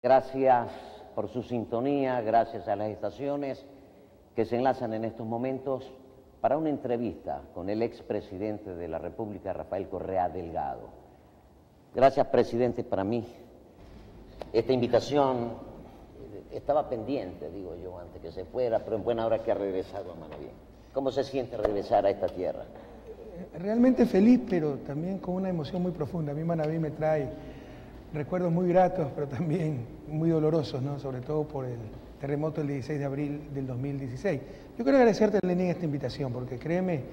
Gracias por su sintonía, gracias a las estaciones que se enlazan en estos momentos para una entrevista con el expresidente de la República, Rafael Correa Delgado. Gracias, presidente, para mí. Esta invitación estaba pendiente, digo yo, antes que se fuera, pero en buena hora que ha regresado a mano bien. ¿Cómo se siente regresar a esta tierra? Realmente feliz, pero también con una emoción muy profunda. A mí Manaví me trae recuerdos muy gratos, pero también muy dolorosos, ¿no? Sobre todo por el terremoto del 16 de abril del 2016. Yo quiero agradecerte, Lenín, esta invitación, porque créeme,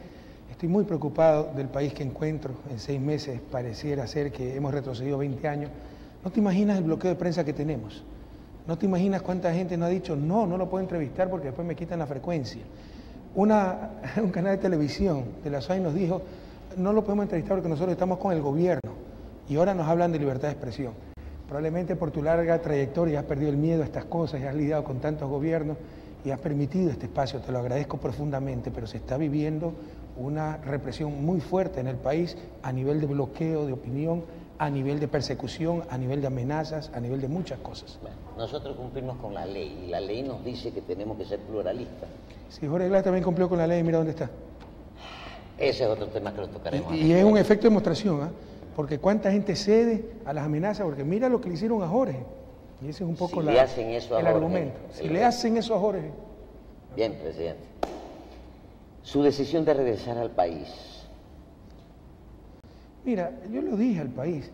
estoy muy preocupado del país que encuentro. En 6 meses pareciera ser que hemos retrocedido 20 años. No te imaginas el bloqueo de prensa que tenemos. No te imaginas cuánta gente nos ha dicho, no lo puedo entrevistar porque después me quitan la frecuencia. Un canal de televisión de la SOAI nos dijo, no lo podemos entrevistar porque nosotros estamos con el gobierno. Y ahora nos hablan de libertad de expresión. Probablemente por tu larga trayectoria has perdido el miedo a estas cosas y has lidiado con tantos gobiernos y has permitido este espacio, te lo agradezco profundamente, pero se está viviendo una represión muy fuerte en el país a nivel de bloqueo de opinión, a nivel de persecución, a nivel de amenazas, a nivel de muchas cosas. Bueno, nosotros cumplimos con la ley y la ley nos dice que tenemos que ser pluralistas. Sí, Jorge Glass también cumplió con la ley, mira dónde está. Ese es otro tema que lo tocaremos. Y es un efecto de demostración, ¿eh? Porque cuánta gente cede a las amenazas, porque mira lo que le hicieron a Jorge. Y ese es un poco le hacen eso a el Jorge, argumento. Si le hacen eso a Jorge. Bien, presidente. Su decisión de regresar al país. Mira, yo lo dije al país,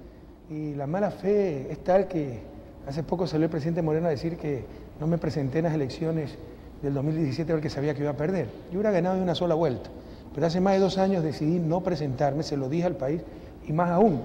y la mala fe es tal que hace poco salió el presidente Moreno a decir que no me presenté en las elecciones del 2017 porque sabía que iba a perder. Yo hubiera ganado de una sola vuelta, pero hace más de 2 años decidí no presentarme, se lo dije al país, y más aún,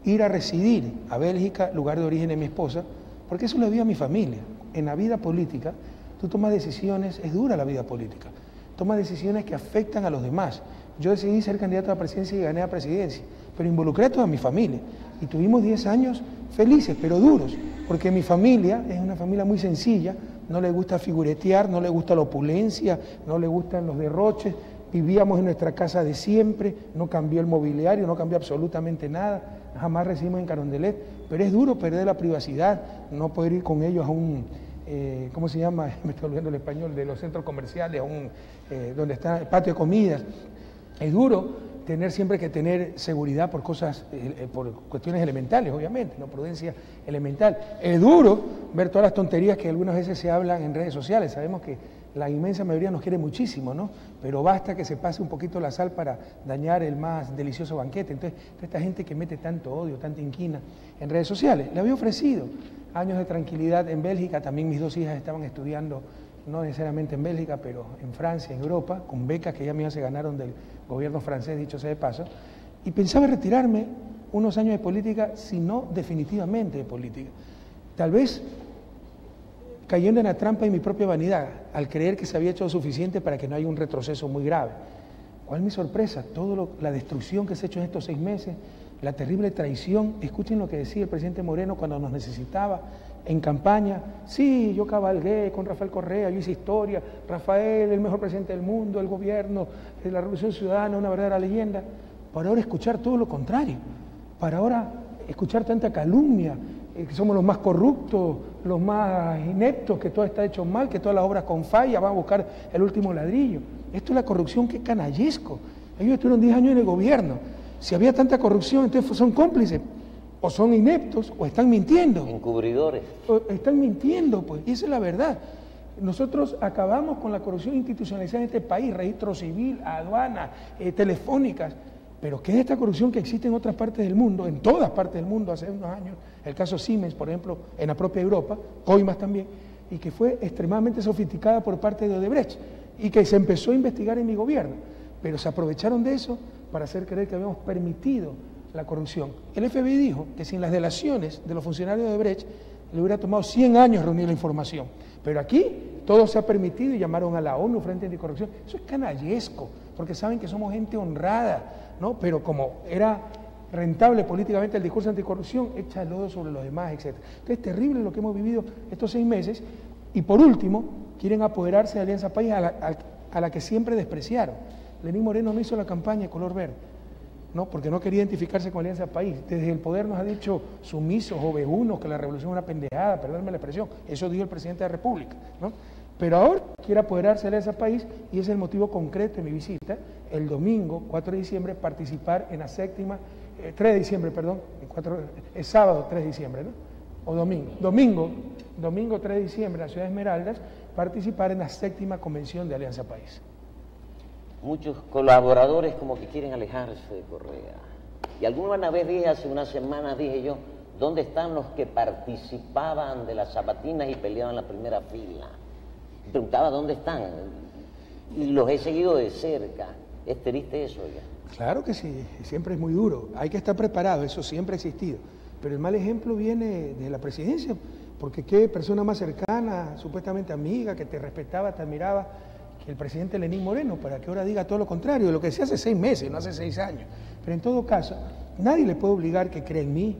ir a residir a Bélgica, lugar de origen de mi esposa, porque eso le dio a mi familia. En la vida política, tú tomas decisiones, es dura la vida política, tomas decisiones que afectan a los demás. Yo decidí ser candidato a la presidencia y gané a presidencia, pero involucré a toda mi familia. Y tuvimos 10 años felices, pero duros, porque mi familia es una familia muy sencilla, no le gusta figuretear, no le gusta la opulencia, no le gustan los derroches. Vivíamos en nuestra casa de siempre, no cambió el mobiliario, no cambió absolutamente nada, jamás recibimos en Carondelet, pero es duro perder la privacidad, no poder ir con ellos a un, ¿cómo se llama? Me estoy olvidando el español, de los centros comerciales, a un, donde está el patio de comidas. Es duro tener siempre que tener seguridad por cosas, por cuestiones elementales, obviamente, no prudencia elemental. Es duro ver todas las tonterías que algunas veces se hablan en redes sociales, sabemos que la inmensa mayoría nos quiere muchísimo, ¿no? Pero basta que se pase un poquito la sal para dañar el más delicioso banquete. Entonces, esta gente que mete tanto odio, tanta inquina en redes sociales, le había ofrecido años de tranquilidad en Bélgica. También mis 2 hijas estaban estudiando, no necesariamente en Bélgica, pero en Francia, en Europa, con becas que ya mías se ganaron del gobierno francés, dicho sea de paso. Y pensaba retirarme unos años de política, si no definitivamente de política. Tal vez cayendo en la trampa de mi propia vanidad, al creer que se había hecho lo suficiente para que no haya un retroceso muy grave. ¿Cuál es mi sorpresa? La destrucción que se ha hecho en estos 6 meses, la terrible traición. Escuchen lo que decía el presidente Moreno cuando nos necesitaba en campaña. Sí, yo cabalgué con Rafael Correa, yo hice historia, Rafael, el mejor presidente del mundo, el gobierno, la Revolución Ciudadana, una verdadera leyenda. Para ahora escuchar todo lo contrario, para ahora escuchar tanta calumnia, que somos los más corruptos, los más ineptos, que todo está hecho mal, que todas las obras con falla, van a buscar el último ladrillo. Esto es la corrupción, que canallesco. Ellos estuvieron 10 años en el gobierno. Si había tanta corrupción, entonces son cómplices, o son ineptos, o están mintiendo. Encubridores. O están mintiendo, pues, y esa es la verdad. Nosotros acabamos con la corrupción institucionalizada en este país, registro civil, aduana, telefónicas. Pero ¿qué es esta corrupción que existe en otras partes del mundo, en todas partes del mundo hace unos años? El caso Siemens, por ejemplo, en la propia Europa, Coimas también, y que fue extremadamente sofisticada por parte de Odebrecht, y que se empezó a investigar en mi gobierno. Pero se aprovecharon de eso para hacer creer que habíamos permitido la corrupción. El FBI dijo que sin las delaciones de los funcionarios de Odebrecht le hubiera tomado 100 años reunir la información. Pero aquí todo se ha permitido y llamaron a la ONU Frente Anticorrupción. Eso es canallesco, porque saben que somos gente honrada, ¿no? Pero como era rentable políticamente el discurso anticorrupción, echa el lodo sobre los demás, etc. Entonces es terrible lo que hemos vivido estos 6 meses. Y por último, quieren apoderarse de Alianza País, a la que siempre despreciaron. Lenín Moreno no hizo la campaña de color verde. ¿no? Porque no quería identificarse con Alianza País. Desde el poder nos ha dicho sumisos, ovejunos, que la revolución es una pendejada, perdónenme la expresión, eso dijo el presidente de la República, ¿no? Pero ahora quiere apoderarse de Alianza País y ese es el motivo concreto de mi visita, el domingo 4 de diciembre, participar en la séptima, 3 de diciembre, perdón, es sábado 3 de diciembre, ¿no? O domingo 3 de diciembre en la ciudad de Esmeraldas, participar en la séptima convención de Alianza País. Muchos colaboradores como que quieren alejarse de Correa. Y alguna vez hace unas semanas dije yo, ¿dónde están los que participaban de las sabatinas y peleaban en la primera fila? Me preguntaba dónde están. Y los he seguido de cerca. Es triste eso ya. Claro que sí, siempre es muy duro. Hay que estar preparado, eso siempre ha existido. Pero el mal ejemplo viene de la presidencia, porque qué persona más cercana, supuestamente amiga, que te respetaba, te admiraba, que el presidente Lenín Moreno, para que ahora diga todo lo contrario, de lo que decía hace 6 meses, no hace 6 años. Pero en todo caso, nadie le puede obligar que crea en mí,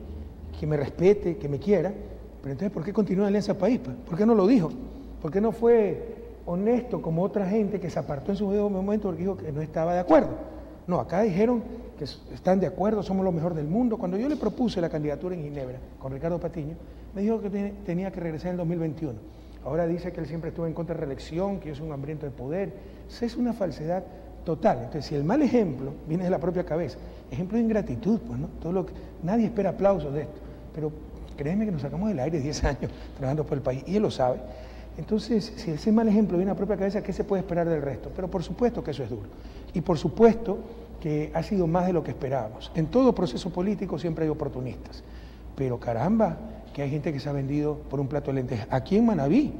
que me respete, que me quiera. Pero entonces, ¿por qué continúa en Alianza País? ¿Por qué no lo dijo? ¿Por qué no fue honesto como otra gente que se apartó en su momento porque dijo que no estaba de acuerdo? No, acá dijeron que están de acuerdo, somos lo mejor del mundo. Cuando yo le propuse la candidatura en Ginebra con Ricardo Patiño, me dijo que tenía que regresar en el 2021. Ahora dice que él siempre estuvo en contra de reelección, que yo soy un hambriento de poder. Eso es una falsedad total. Entonces, si el mal ejemplo viene de la propia cabeza, ejemplo de ingratitud, pues, ¿no? Nadie espera aplausos de esto, pero créeme que nos sacamos del aire 10 años trabajando por el país, y él lo sabe. Entonces, si ese mal ejemplo viene a la propia cabeza, ¿qué se puede esperar del resto? Pero por supuesto que eso es duro. Y por supuesto que ha sido más de lo que esperábamos. En todo proceso político siempre hay oportunistas. Pero caramba, que hay gente que se ha vendido por un plato de lentejas. Aquí en Manabí,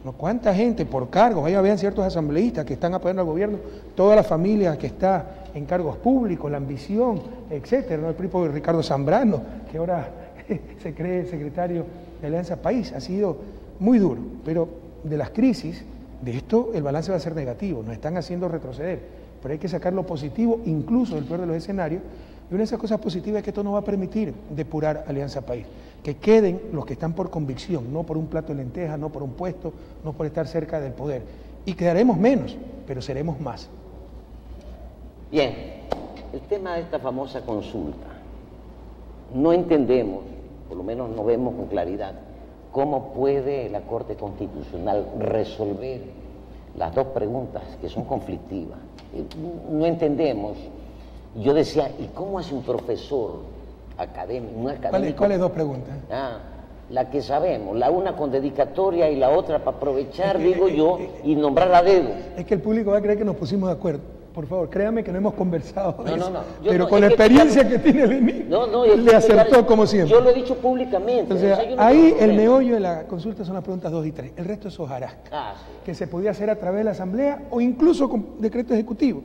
¿no? ¿Cuánta gente por cargos? Ahí habían ciertos asambleístas que están apoyando al gobierno, toda la familia que está en cargos públicos, la ambición, etcétera, ¿no? El propio Ricardo Zambrano, que ahora se cree secretario de Alianza País. Ha sido muy duro, pero de las crisis, de esto el balance va a ser negativo, nos están haciendo retroceder, pero hay que sacar lo positivo, incluso del peor de los escenarios, y una de esas cosas positivas es que esto nos va a permitir depurar Alianza País, que queden los que están por convicción, no por un plato de lentejas, no por un puesto, no por estar cerca del poder, y quedaremos menos, pero seremos más. Bien, el tema de esta famosa consulta, no entendemos, por lo menos no vemos con claridad, ¿cómo puede la Corte Constitucional resolver las dos preguntas que son conflictivas? No entendemos. Yo decía, ¿y cómo hace un profesor académico, un académico? ¿Cuáles dos preguntas? La que sabemos, la una con dedicatoria y la otra para aprovechar, digo yo, y nombrar a dedo. Es que el público va a creer que nos pusimos de acuerdo. Por favor, créame que no hemos conversado de eso. Pero con la experiencia que tiene Lenín, le acertó como siempre. Yo lo he dicho públicamente. O sea, ahí el meollo de la consulta son las preguntas 2 y 3. El resto es hojarasca, que se podía hacer a través de la Asamblea o incluso con decreto ejecutivo.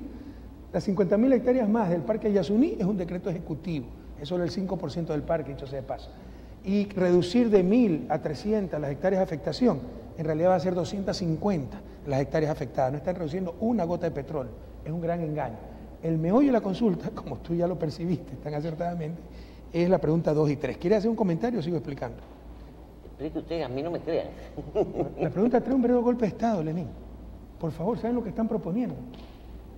Las 50.000 hectáreas más del Parque Yasuní es un decreto ejecutivo. Es solo el 5% del parque, dicho sea de paso. Y reducir de 1.000 a 300 las hectáreas de afectación, en realidad va a ser 250 las hectáreas afectadas. No están reduciendo una gota de petróleo. Es un gran engaño. El meollo de la consulta, como tú ya lo percibiste tan acertadamente, es la pregunta 2 y 3. ¿Quiere hacer un comentario o sigo explicando? Explique usted, a mí no me crean. La pregunta 3 es un breve golpe de Estado, Lenín. Por favor, ¿saben lo que están proponiendo?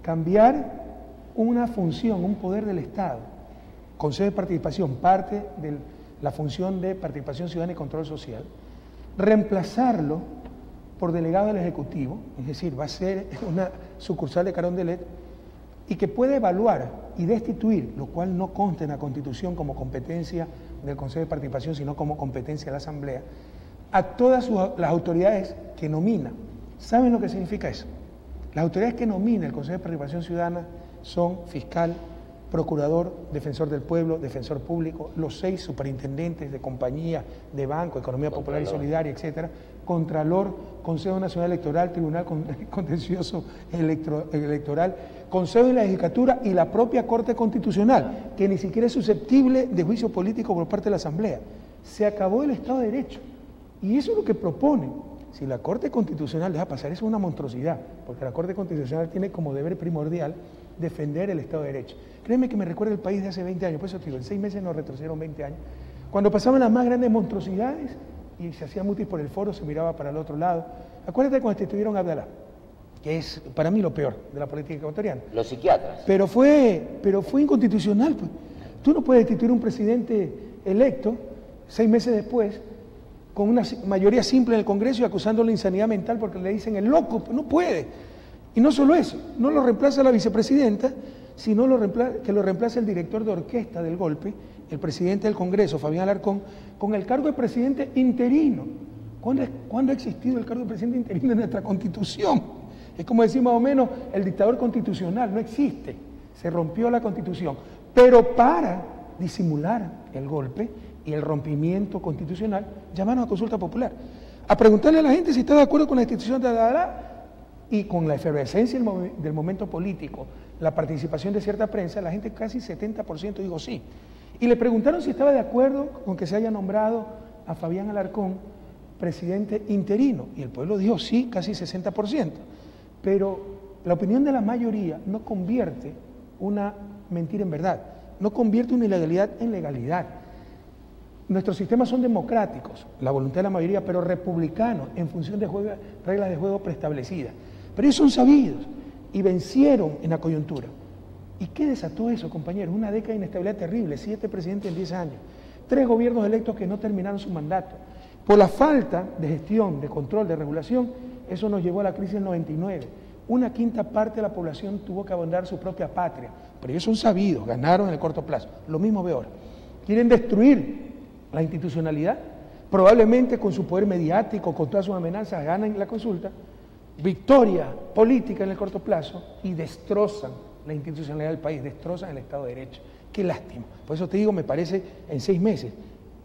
Cambiar una función, un poder del Estado, Consejo de Participación, parte de la función de participación ciudadana y control social, reemplazarlo por delegado del Ejecutivo, es decir, va a ser una sucursal de Carondelet, y que puede evaluar y destituir, lo cual no consta en la Constitución como competencia del Consejo de Participación, sino como competencia de la Asamblea, a todas las autoridades que nomina. ¿Saben lo que significa eso? Las autoridades que nomina el Consejo de Participación Ciudadana son fiscal, procurador, defensor del pueblo, defensor público, los 6 superintendentes de compañía, de banco, economía popular y solidaria, etcétera, Contralor, Consejo Nacional Electoral, Tribunal Contencioso Electoral, Consejo de la Judicatura y la propia Corte Constitucional, que ni siquiera es susceptible de juicio político por parte de la Asamblea. Se acabó el Estado de Derecho. Y eso es lo que proponen. Si la Corte Constitucional deja pasar, eso es una monstruosidad, porque la Corte Constitucional tiene como deber primordial defender el Estado de Derecho. Créeme que me recuerda el país de hace 20 años, por eso te digo, en 6 meses nos retrocedieron 20 años. Cuando pasaban las más grandes monstruosidades y se hacía mutis por el foro, se miraba para el otro lado. Acuérdate cuando destituyeron a Abdalá. que es para mí lo peor de la política ecuatoriana. Los psiquiatras. Pero fue inconstitucional, pues. Tú no puedes destituir a un presidente electo 6 meses después con una mayoría simple en el Congreso y acusándolo de insanidad mental porque le dicen el loco, pues no puede. Y no solo eso, no lo reemplaza la vicepresidenta, sino que lo reemplaza el director de orquesta del golpe, el presidente del Congreso, Fabián Alarcón, con el cargo de presidente interino. ¿Cuándo ha existido el cargo de presidente interino en nuestra Constitución? Es como decir más o menos el dictador constitucional, no existe, se rompió la Constitución. Pero para disimular el golpe y el rompimiento constitucional, llamaron a consulta popular, a preguntarle a la gente si está de acuerdo con la institución de y con la efervescencia del momento político, la participación de cierta prensa, la gente casi 70% dijo sí. Y le preguntaron si estaba de acuerdo con que se haya nombrado a Fabián Alarcón presidente interino, y el pueblo dijo sí, casi 60%. Pero la opinión de la mayoría no convierte una mentira en verdad, no convierte una ilegalidad en legalidad. Nuestros sistemas son democráticos, la voluntad de la mayoría, pero republicanos, en función de reglas de juego preestablecidas. Pero ellos son sabidos y vencieron en la coyuntura. ¿Y qué desató eso, compañeros? Una década de inestabilidad terrible, 7 presidentes en 10 años, 3 gobiernos electos que no terminaron su mandato. Por la falta de gestión, de control, de regulación, eso nos llevó a la crisis del 99. Una quinta parte de la población tuvo que abandonar su propia patria, pero ellos son sabidos, ganaron en el corto plazo. Lo mismo veo ahora. Quieren destruir la institucionalidad, probablemente con su poder mediático, con todas sus amenazas, ganan la consulta, victoria política en el corto plazo y destrozan la institucionalidad del país, destrozan el Estado de Derecho. Qué lástima. Por eso te digo, me parece en 6 meses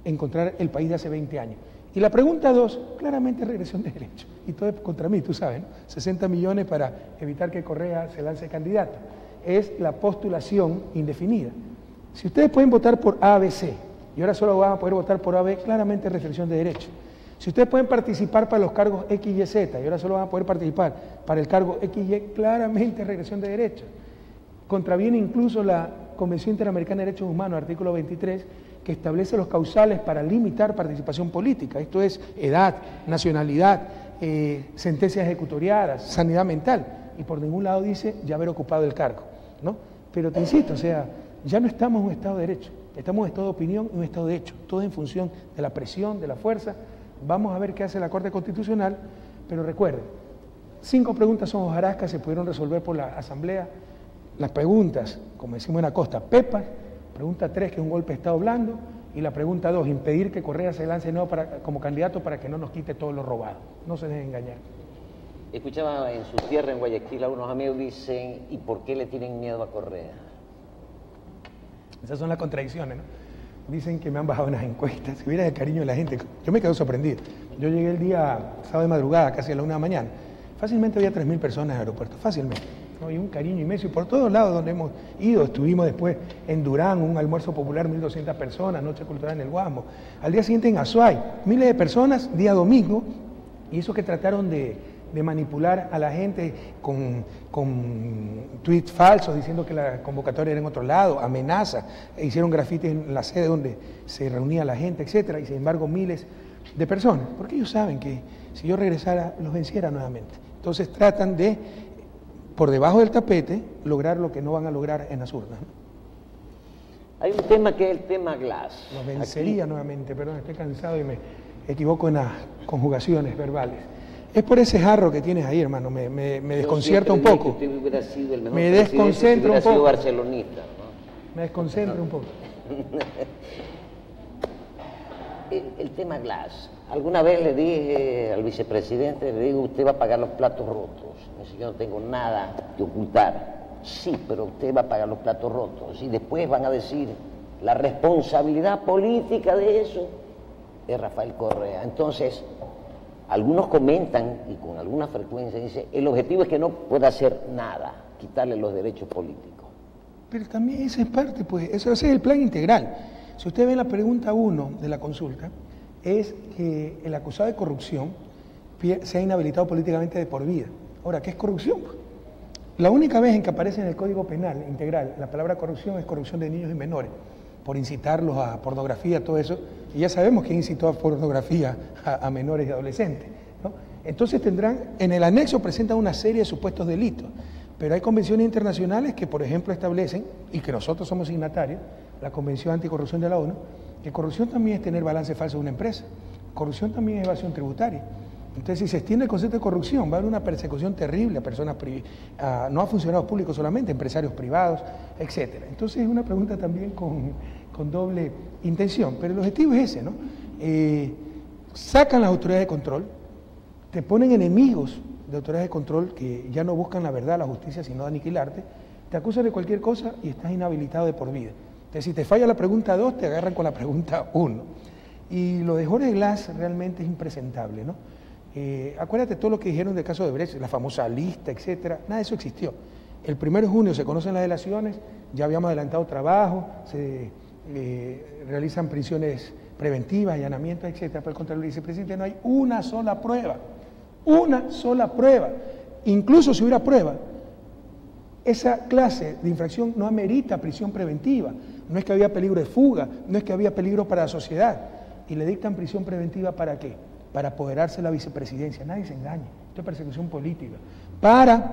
encontrar el país de hace 20 años. Y la pregunta 2, claramente regresión de derechos. Y todo es contra mí, tú sabes, ¿no? 60 millones para evitar que Correa se lance candidato. Es la postulación indefinida. Si ustedes pueden votar por A, B, C, y ahora solo van a poder votar por A, B, claramente restricción de derechos. Si ustedes pueden participar para los cargos X, Y, Z, y ahora solo van a poder participar para el cargo X, Y, claramente regresión de derechos. Contraviene incluso la Convención Interamericana de Derechos Humanos, artículo 23, que establece los causales para limitar participación política. Esto es edad, nacionalidad, sentencias ejecutoriadas, sanidad mental. Y por ningún lado dice ya haber ocupado el cargo, ¿no? Pero te insisto, o sea, ya no estamos en un Estado de Derecho, estamos en un Estado de opinión y un Estado de hecho, todo en función de la presión, de la fuerza. Vamos a ver qué hace la Corte Constitucional, pero recuerden, 5 preguntas son hojarascas, se pudieron resolver por la Asamblea. Las preguntas, como decimos en la costa, pepas. Pregunta 3, que es un golpe de Estado blando, y la pregunta 2, impedir que Correa se lance de nuevo como candidato para que no nos quite todo lo robado. No se dejen engañar. Escuchaba en su tierra, en Guayaquil, a unos amigos dicen, ¿y por qué le tienen miedo a Correa? Esas son las contradicciones, ¿no? Dicen que me han bajado en las encuestas, si hubiera el cariño de la gente. Yo me quedo sorprendido. Yo llegué el día sábado de madrugada, casi a la 1 de la mañana. Fácilmente había 3.000 personas en el aeropuerto, fácilmente. ¿No? Y un cariño inmenso, y por todos lados donde hemos ido, estuvimos después en Durán, un almuerzo popular, 1.200 personas, noche cultural en el Guasmo, al día siguiente en Azuay, miles de personas, día domingo, y eso que trataron de manipular a la gente con tweets falsos, diciendo que la convocatoria era en otro lado, amenazas, hicieron grafitis en la sede donde se reunía la gente, etcétera, y sin embargo miles de personas, porque ellos saben que si yo regresara, los venciera nuevamente. Entonces tratan de, por debajo del tapete, lograr lo que no van a lograr en las urnas, ¿no? Hay un tema que es el tema Glass. Los vencería nuevamente, perdón, estoy cansado y me equivoco en las conjugaciones verbales. Es por ese jarro que tienes ahí, hermano, me desconcierta un poco. Me desconcentra un poco. Barcelonista, ¿no? Me desconcentra un poco. El tema Glass. Alguna vez le dije al vicepresidente, le digo, usted va a pagar los platos rotos. Me dice, yo no tengo nada que ocultar. Sí, pero usted va a pagar los platos rotos. Y después van a decir, la responsabilidad política de eso es Rafael Correa. Entonces, algunos comentan, y con alguna frecuencia, dice, el objetivo es que no pueda hacer nada, quitarle los derechos políticos. Pero también esa es parte, pues, ese es el plan integral. Si usted ve la pregunta 1 de la consulta, es que el acusado de corrupción sea inhabilitado políticamente de por vida. Ahora, ¿qué es corrupción? La única vez en que aparece en el Código Penal integral la palabra corrupción es corrupción de niños y menores, por incitarlos a pornografía, todo eso, y ya sabemos quién incitó a pornografía a menores y adolescentes, ¿no? Entonces en el anexo presentan una serie de supuestos delitos, pero hay convenciones internacionales que, por ejemplo, establecen, y que nosotros somos signatarios, la Convención Anticorrupción de la ONU, que corrupción también es tener balance falso de una empresa, corrupción también es evasión tributaria. Entonces, si se extiende el concepto de corrupción, va a haber una persecución terrible a personas, no a funcionarios públicos solamente, empresarios privados, etcétera. Entonces, es una pregunta también con doble intención, pero el objetivo es ese, ¿no? Sacan las autoridades de control, te ponen enemigos de autoridades de control que ya no buscan la verdad, la justicia, sino aniquilarte, te acusan de cualquier cosa y estás inhabilitado de por vida. Entonces, si te falla la pregunta 2, te agarran con la pregunta 1. Y lo de Jorge Glass realmente es impresentable, ¿no? Acuérdate todo lo que dijeron del caso de Brecht, la famosa lista, etcétera, nada de eso existió. El 1 de junio se conocen las delaciones, ya habíamos adelantado trabajo, se realizan prisiones preventivas, allanamientos, etcétera. Por el contrario, el vicepresidente, no hay una sola prueba. Incluso si hubiera prueba, esa clase de infracción no amerita prisión preventiva. No es que había peligro de fuga, no es que había peligro para la sociedad. Y le dictan prisión preventiva ¿para qué? Para apoderarse de la vicepresidencia. Nadie se engañe, esto es persecución política. Para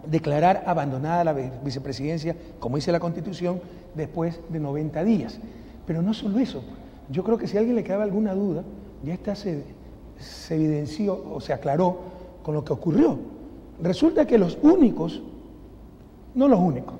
declarar abandonada la vicepresidencia, como dice la Constitución, después de 90 días. Pero no solo eso, yo creo que si a alguien le quedaba alguna duda, ya esta se evidenció o se aclaró con lo que ocurrió. Resulta que los únicos, no los únicos,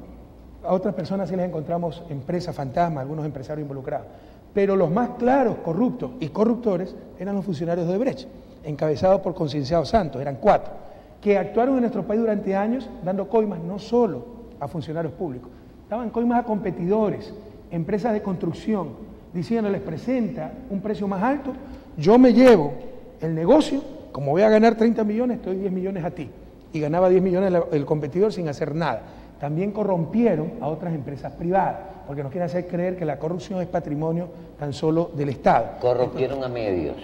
a otras personas sí les encontramos empresas fantasma, algunos empresarios involucrados, pero los más claros corruptos y corruptores eran los funcionarios de Odebrecht, encabezados por Concienciado Santos, eran 4, que actuaron en nuestro país durante años dando coimas no solo a funcionarios públicos, daban coimas a competidores, empresas de construcción, diciéndoles presenta un precio más alto, yo me llevo el negocio, como voy a ganar 30 millones, te doy 10 millones a ti. Y ganaba 10 millones el competidor sin hacer nada. También corrompieron a otras empresas privadas, porque nos quieren hacer creer que la corrupción es patrimonio tan solo del Estado. Corrompieron a medios.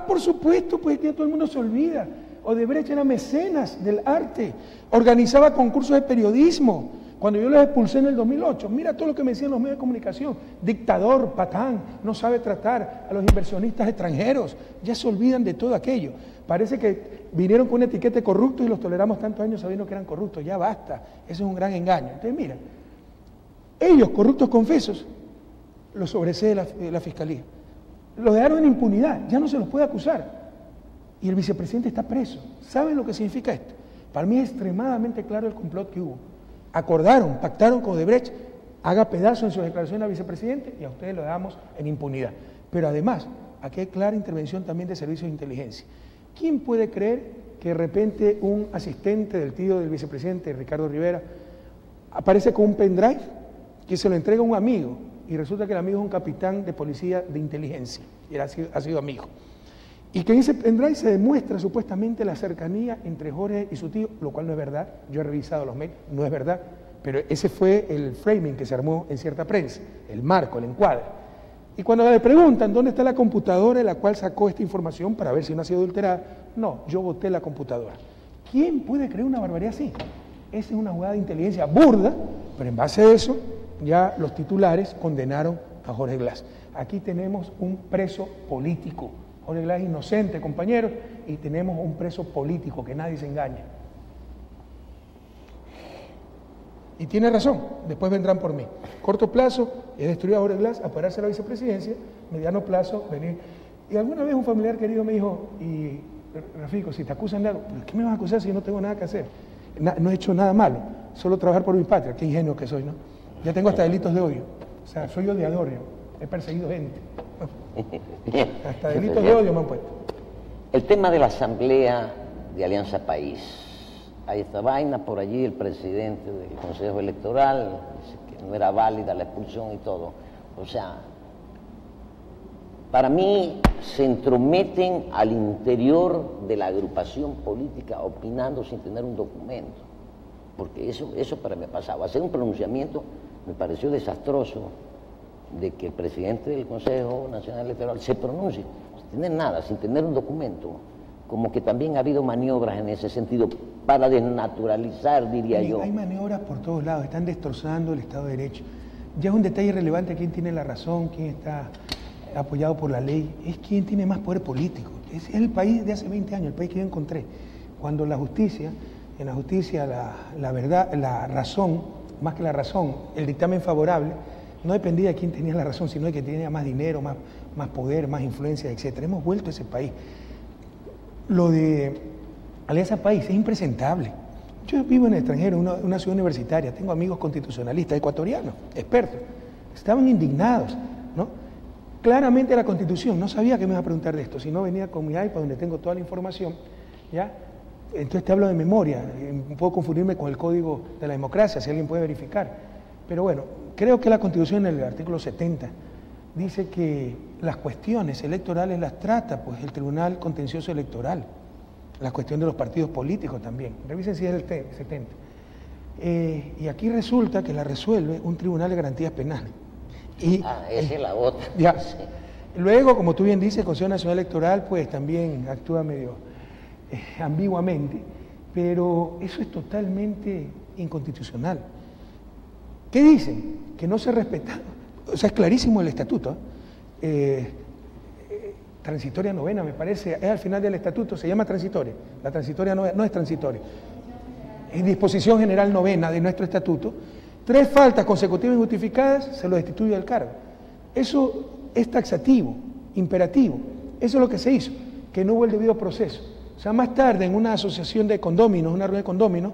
Por supuesto, pues ya todo el mundo se olvida. Odebrecht era mecenas del arte, organizaba concursos de periodismo. Cuando yo los expulsé en el 2008, mira todo lo que me decían los medios de comunicación, dictador, patán, no sabe tratar a los inversionistas extranjeros, ya se olvidan de todo aquello. Parece que vinieron con una etiqueta de corruptos y los toleramos tantos años sabiendo que eran corruptos, ya basta, eso es un gran engaño. Entonces mira, ellos, corruptos confesos, los sobresee la Fiscalía, los dejaron en impunidad, ya no se los puede acusar. Y el vicepresidente está preso. ¿Saben lo que significa esto? Para mí es extremadamente claro el complot que hubo. Acordaron, pactaron con Odebrecht, haga pedazo en su declaración al vicepresidente y a ustedes lo damos en impunidad. Pero además, aquí hay clara intervención también de servicios de inteligencia. ¿Quién puede creer que de repente un asistente del tío del vicepresidente, Ricardo Rivera, aparece con un pendrive que se lo entrega a un amigo y resulta que el amigo es un capitán de policía de inteligencia y ha sido amigo? Y que en ese pendrive se demuestra supuestamente la cercanía entre Jorge y su tío, lo cual no es verdad. Yo he revisado los mails, no es verdad, pero ese fue el framing que se armó en cierta prensa, el marco, el encuadre. Y cuando le preguntan dónde está la computadora en la cual sacó esta información para ver si no ha sido adulterada, no, yo boté la computadora. ¿Quién puede creer una barbaridad así? Esa es una jugada de inteligencia burda, pero en base a eso ya los titulares condenaron a Jorge Glass. Aquí tenemos un preso político. Jorge Glass es inocente, compañeros, y tenemos un preso político, que nadie se engaña. Y tiene razón, después vendrán por mí. Corto plazo, he destruido a Jorge Glass, apoderarse de la vicepresidencia, mediano plazo, venir. Y alguna vez un familiar querido me dijo, y Rafico, si te acusan de algo, ¿pero qué me vas a acusar si yo no tengo nada que hacer? No he hecho nada malo, solo trabajar por mi patria, qué ingenuo que soy, ¿no? Ya tengo hasta delitos de odio, o sea, soy odiador, he perseguido gente. Hasta delitos de odio me han puesto. El tema de la Asamblea de Alianza País. Hay esta vaina por allí, el presidente del Consejo Electoral dice que no era válida la expulsión y todo. O sea, para mí se entrometen al interior de la agrupación política opinando sin tener un documento. Porque eso para mí ha pasado. Hacer un pronunciamiento me pareció desastroso, de que el presidente del Consejo Nacional Electoral se pronuncie sin tener nada, sin tener un documento. Como que también ha habido maniobras en ese sentido para desnaturalizar, diría yo. Hay maniobras por todos lados, están destrozando el Estado de Derecho. Ya es un detalle relevante quién tiene la razón, quién está apoyado por la ley, es quién tiene más poder político. Es el país de hace 20 años, el país que yo encontré. Cuando en la justicia la verdad, la razón, más que la razón, el dictamen favorable, no dependía de quién tenía la razón, sino de que tenía más dinero, más poder, más influencia, etc. Hemos vuelto a ese país. Lo de Alianza País es impresentable. Yo vivo en el extranjero, una ciudad universitaria, tengo amigos constitucionalistas ecuatorianos, expertos. Estaban indignados, ¿no? Claramente la Constitución, no sabía que me iba a preguntar de esto, si no venía con mi iPad donde tengo toda la información, ¿ya? Entonces te hablo de memoria, puedo confundirme con el Código de la Democracia, si alguien puede verificar. Pero bueno, creo que la Constitución en el artículo 70 dice que las cuestiones electorales las trata pues el Tribunal Contencioso Electoral, la cuestión de los partidos políticos también. Revisen si es el 70. Y aquí resulta que la resuelve un Tribunal de Garantías Penales. Esa es la otra. Ya. Sí. Luego, como tú bien dices, el Consejo Nacional Electoral pues también actúa medio ambiguamente, pero eso es totalmente inconstitucional. ¿Qué dicen? Que no se respeta, o sea, es clarísimo el estatuto. Transitoria novena, me parece, es al final del estatuto, se llama transitoria. La transitoria novena no es transitoria. En disposición general novena de nuestro estatuto, 3 faltas consecutivas injustificadas se lo destituye del cargo. Eso es taxativo, imperativo. Eso es lo que se hizo, que no hubo el debido proceso. O sea, más tarde en una asociación de condóminos, una reunión de condóminos,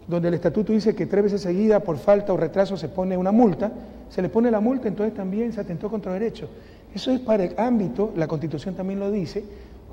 donde el estatuto dice que 3 veces seguidas por falta o retraso se pone una multa, se le pone la multa, entonces también se atentó contra derechos. Eso es para el ámbito, la Constitución también lo dice,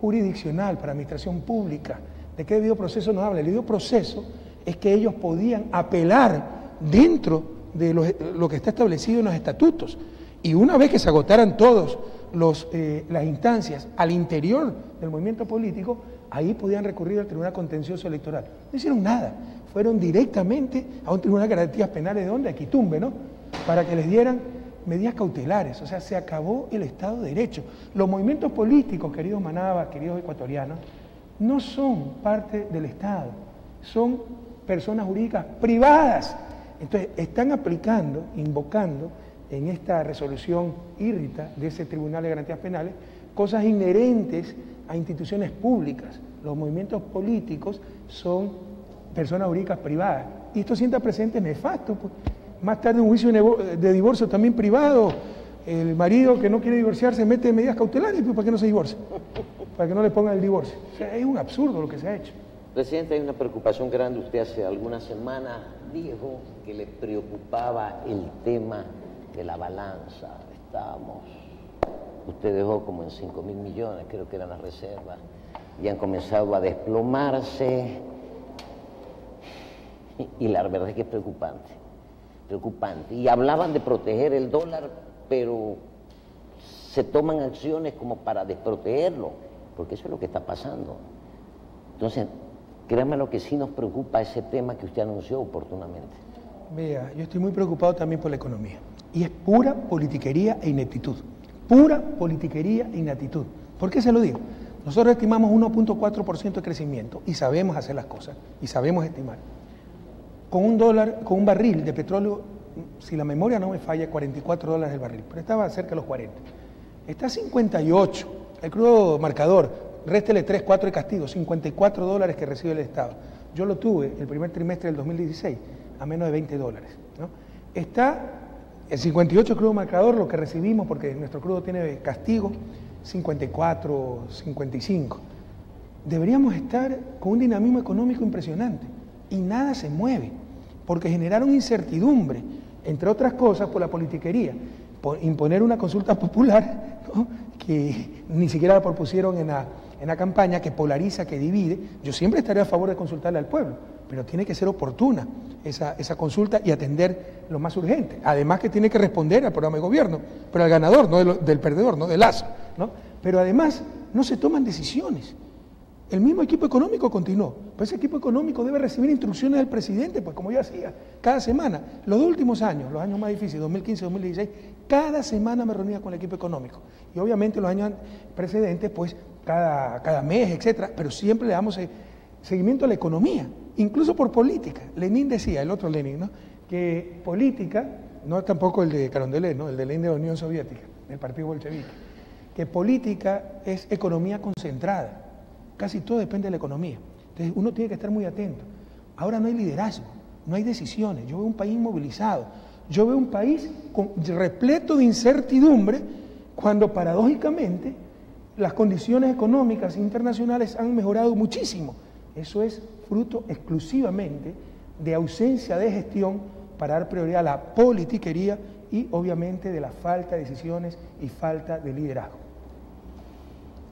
jurisdiccional, para administración pública. ¿De qué debido proceso nos habla? El debido proceso es que ellos podían apelar dentro de lo que está establecido en los estatutos. Y una vez que se agotaran todas las instancias al interior del movimiento político, ahí podían recurrir al Tribunal Contencioso Electoral. No hicieron nada, fueron directamente a un Tribunal de Garantías Penales, ¿de dónde? A Quitumbe, ¿no? Para que les dieran medidas cautelares, o sea, se acabó el Estado de Derecho. Los movimientos políticos, queridos manabas, queridos ecuatorianos, no son parte del Estado, son personas jurídicas privadas. Entonces, están aplicando, invocando en esta resolución írrita de ese Tribunal de Garantías Penales, cosas inherentes a instituciones públicas. Los movimientos políticos son personas jurídicas privadas. Y esto sienta presente nefasto, pues. Más tarde un juicio de divorcio también privado, el marido que no quiere divorciarse mete medidas cautelares, pues, ¿para qué no se divorcie? Para que no le pongan el divorcio. O sea, es un absurdo lo que se ha hecho. Presidente, hay una preocupación grande. Usted hace algunas semanas dijo que le preocupaba el tema de la balanza. Usted dejó como en 5.000 millones, creo que eran las reservas, y han comenzado a desplomarse. Y la verdad es que es preocupante. Y hablaban de proteger el dólar, pero se toman acciones como para desprotegerlo, porque eso es lo que está pasando. Entonces, créanme, lo que sí nos preocupa ese tema que usted anunció oportunamente. Vea, yo estoy muy preocupado también por la economía, y es pura politiquería e ineptitud. Pura politiquería e ineptitud. ¿Por qué se lo digo? Nosotros estimamos 1.4% de crecimiento y sabemos hacer las cosas, y sabemos estimar. Con un barril de petróleo, si la memoria no me falla, $44 el barril, pero estaba cerca de los 40. Está a 58, el crudo marcador, réstele 3, 4 de castigo, $54 que recibe el Estado. Yo lo tuve el primer trimestre del 2016 a menos de $20, ¿no? Está el 58 crudo marcador, lo que recibimos, porque nuestro crudo tiene castigo, 54, 55. Deberíamos estar con un dinamismo económico impresionante. Y nada se mueve, porque generaron incertidumbre, entre otras cosas por la politiquería, por imponer una consulta popular, ¿no? Que ni siquiera la propusieron en la campaña, que polariza, que divide. Yo siempre estaré a favor de consultarle al pueblo, pero tiene que ser oportuna esa consulta y atender lo más urgente. Además que tiene que responder al programa de gobierno, pero al ganador, no del perdedor, no del Lazo, ¿no? Pero además no se toman decisiones. El mismo equipo económico continuó, pero ese equipo económico debe recibir instrucciones del presidente, pues como yo hacía, cada semana. Los 2 últimos años, los años más difíciles, 2015, 2016, cada semana me reunía con el equipo económico. Y obviamente los años precedentes, pues cada mes, etcétera, pero siempre le damos seguimiento a la economía, incluso por política. Lenin decía, el otro Lenin, ¿no?, que política, no tampoco el de Carondelet, ¿no?, el de Lenin de la Unión Soviética, del Partido Bolchevique, que política es economía concentrada. Casi todo depende de la economía. Entonces uno tiene que estar muy atento. Ahora no hay liderazgo, no hay decisiones. Yo veo un país inmovilizado. Yo veo un país repleto de incertidumbre cuando paradójicamente las condiciones económicas internacionales han mejorado muchísimo. Eso es fruto exclusivamente de ausencia de gestión para dar prioridad a la politiquería y obviamente de la falta de decisiones y falta de liderazgo.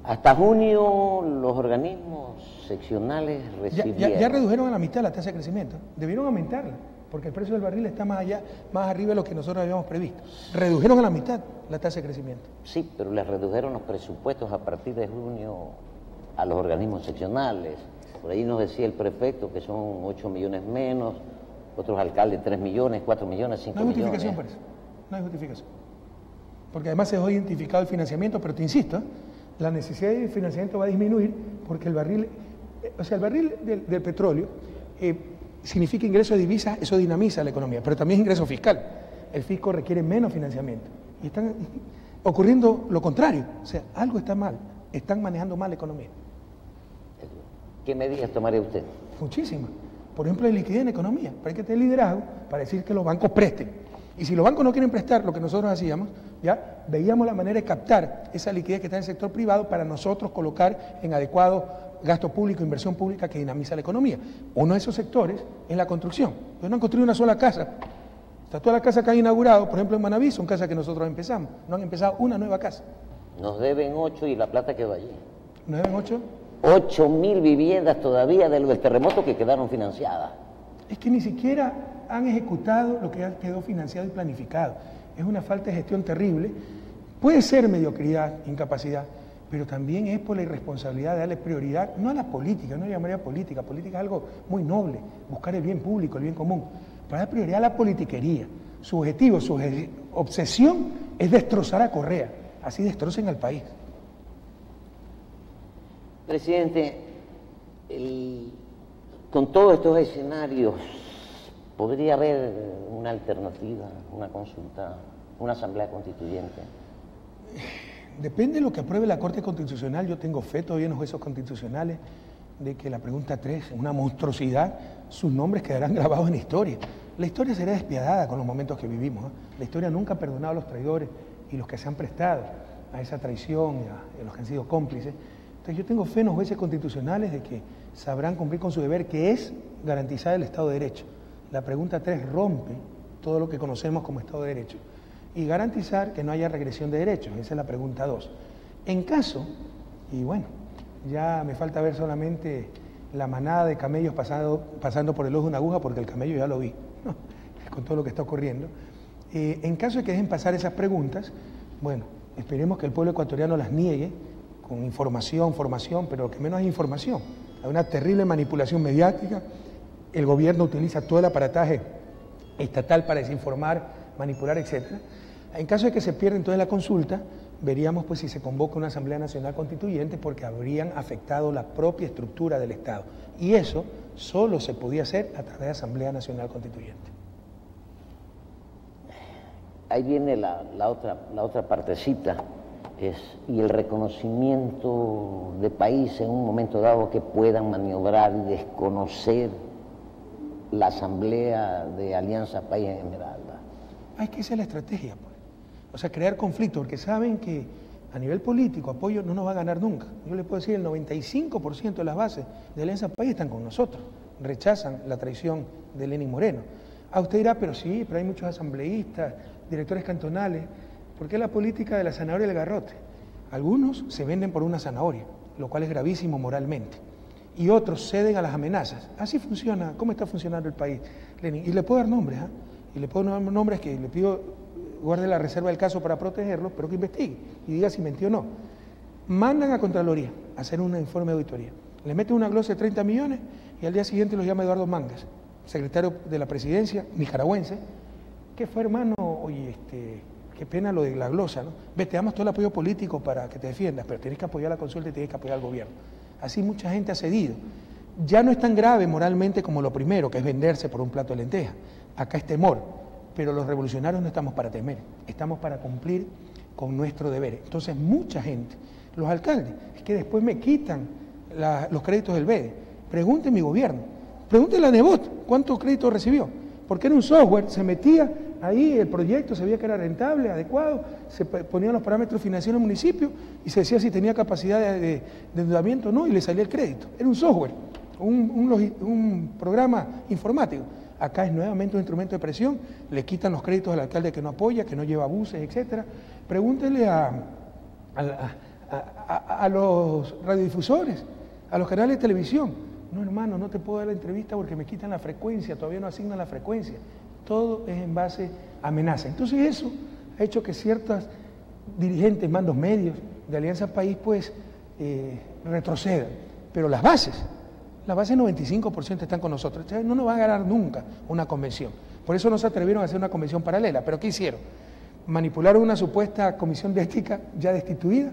Hasta junio los organismos seccionales recibieron... Ya redujeron a la mitad la tasa de crecimiento. Debieron aumentarla, porque el precio del barril está más arriba de lo que nosotros habíamos previsto. Redujeron a la mitad la tasa de crecimiento. Sí, pero les redujeron los presupuestos a partir de junio a los organismos seccionales. Por ahí nos decía el prefecto que son 8 millones menos, otros alcaldes 3 millones, 4 millones, 5 millones. No hay justificación para eso, no hay justificación. Porque además se dejó identificado el financiamiento, pero te insisto, la necesidad de financiamiento va a disminuir porque el barril, el barril del petróleo significa ingreso de divisas, eso dinamiza la economía, pero también ingreso fiscal. El fisco requiere menos financiamiento. Y están ocurriendo lo contrario, o sea, algo está mal, están manejando mal la economía. ¿Qué medidas tomaría usted? Muchísimas. Por ejemplo, hay liquidez en economía, pero hay que tener liderazgo para decir que los bancos presten. Y si los bancos no quieren prestar lo que nosotros hacíamos, ya veíamos la manera de captar esa liquidez que está en el sector privado para nosotros colocar en adecuado gasto público, inversión pública que dinamiza la economía. Uno de esos sectores es la construcción. Pues no han construido una sola casa. Todas las casas que han inaugurado, por ejemplo en Manaví, son casas que nosotros empezamos. No han empezado una nueva casa. Nos deben 8 y la plata quedó allí. ¿Nos deben 8? 8.000 viviendas todavía del terremoto que quedaron financiadas. Es que ni siquiera han ejecutado lo que ya quedó financiado y planificado. Es una falta de gestión terrible. Puede ser mediocridad, incapacidad, pero también es por la irresponsabilidad de darle prioridad, no a la política, no llamaría política. Política es algo muy noble, buscar el bien público, el bien común. Para dar prioridad a la politiquería. Su objetivo, su obsesión es destrozar a Correa. Así destrocen al país. Presidente, con todos estos escenarios, ¿podría haber una alternativa, una consulta, una asamblea constituyente? Depende de lo que apruebe la Corte Constitucional. Yo tengo fe todavía en los jueces constitucionales de que la pregunta 3 es una monstruosidad, sus nombres quedarán grabados en la historia. La historia será despiadada con los momentos que vivimos, ¿eh? La historia nunca ha perdonado a los traidores y los que se han prestado a esa traición y a los que han sido cómplices. Entonces yo tengo fe en los jueces constitucionales de que sabrán cumplir con su deber, que es garantizar el Estado de Derecho. La pregunta 3 rompe todo lo que conocemos como Estado de Derecho y garantizar que no haya regresión de derechos. Esa es la pregunta 2. En caso, y bueno, ya me falta ver solamente la manada de camellos pasando por el ojo de una aguja, porque el camello ya lo vi, ¿no? Con todo lo que está ocurriendo. En caso de que dejen pasar esas preguntas, bueno, esperemos que el pueblo ecuatoriano las niegue con información, formación, pero lo que menos hay información. Hay una terrible manipulación mediática, el gobierno utiliza todo el aparataje estatal para desinformar, manipular, etc. En caso de que se pierda entonces la consulta, veríamos pues si se convoca una Asamblea Nacional Constituyente, porque habrían afectado la propia estructura del Estado. Y eso solo se podía hacer a través de Asamblea Nacional Constituyente. Ahí viene la otra partecita, y el reconocimiento de país en un momento dado que puedan maniobrar y desconocer la Asamblea de Alianza País en Esmeralda. Es que esa es la estrategia, pues. O sea, crear conflicto, porque saben que a nivel político apoyo no nos va a ganar nunca. Yo les puedo decir, el 95% de las bases de Alianza País están con nosotros, rechazan la traición de Lenín Moreno. Usted dirá, pero sí, pero hay muchos asambleístas, directores cantonales. ¿Por qué la política de la zanahoria y el garrote? Algunos se venden por una zanahoria, lo cual es gravísimo moralmente, y otros ceden a las amenazas. Así funciona. ¿Cómo está funcionando el país, Lenín? Y le puedo dar nombres, ¿eh? Y le puedo dar nombres que le pido, guarde la reserva del caso para protegerlos, pero que investigue y diga si mentió o no. Mandan a Contraloría a hacer un informe de auditoría. Le meten una glosa de 30 millones y al día siguiente los llama Eduardo Mangas, secretario de la presidencia nicaragüense, que fue hermano, oye, qué pena lo de la glosa, ¿no? Ve, te damos todo el apoyo político para que te defiendas, pero tienes que apoyar la consulta y tienes que apoyar al gobierno. Así mucha gente ha cedido. Ya no es tan grave moralmente como lo primero, que es venderse por un plato de lentejas. Acá es temor, pero los revolucionarios no estamos para temer, estamos para cumplir con nuestro deber. Entonces, mucha gente, los alcaldes, es que después me quitan los créditos del BEDE. Pregunte mi gobierno, pregúntele a Nebot cuántos créditos recibió, porque era un software, se metía ahí el proyecto, se veía que era rentable, adecuado, se ponían los parámetros financieros del municipio y se decía si tenía capacidad de endeudamiento o no, y le salía el crédito. Era un software, un programa informático. Acá es nuevamente un instrumento de presión, le quitan los créditos al alcalde que no apoya, que no lleva buses, etcétera. Pregúntele a los radiodifusores, a los canales de televisión. No, hermano, no te puedo dar la entrevista porque me quitan la frecuencia, todavía no asignan la frecuencia. Todo es en base a amenaza. Entonces eso ha hecho que ciertos dirigentes, mandos medios de Alianza País, pues retrocedan. Pero las bases 95% están con nosotros. Entonces, no nos va a ganar nunca una convención. Por eso no se atrevieron a hacer una convención paralela. ¿Pero qué hicieron? Manipularon una supuesta comisión de ética ya destituida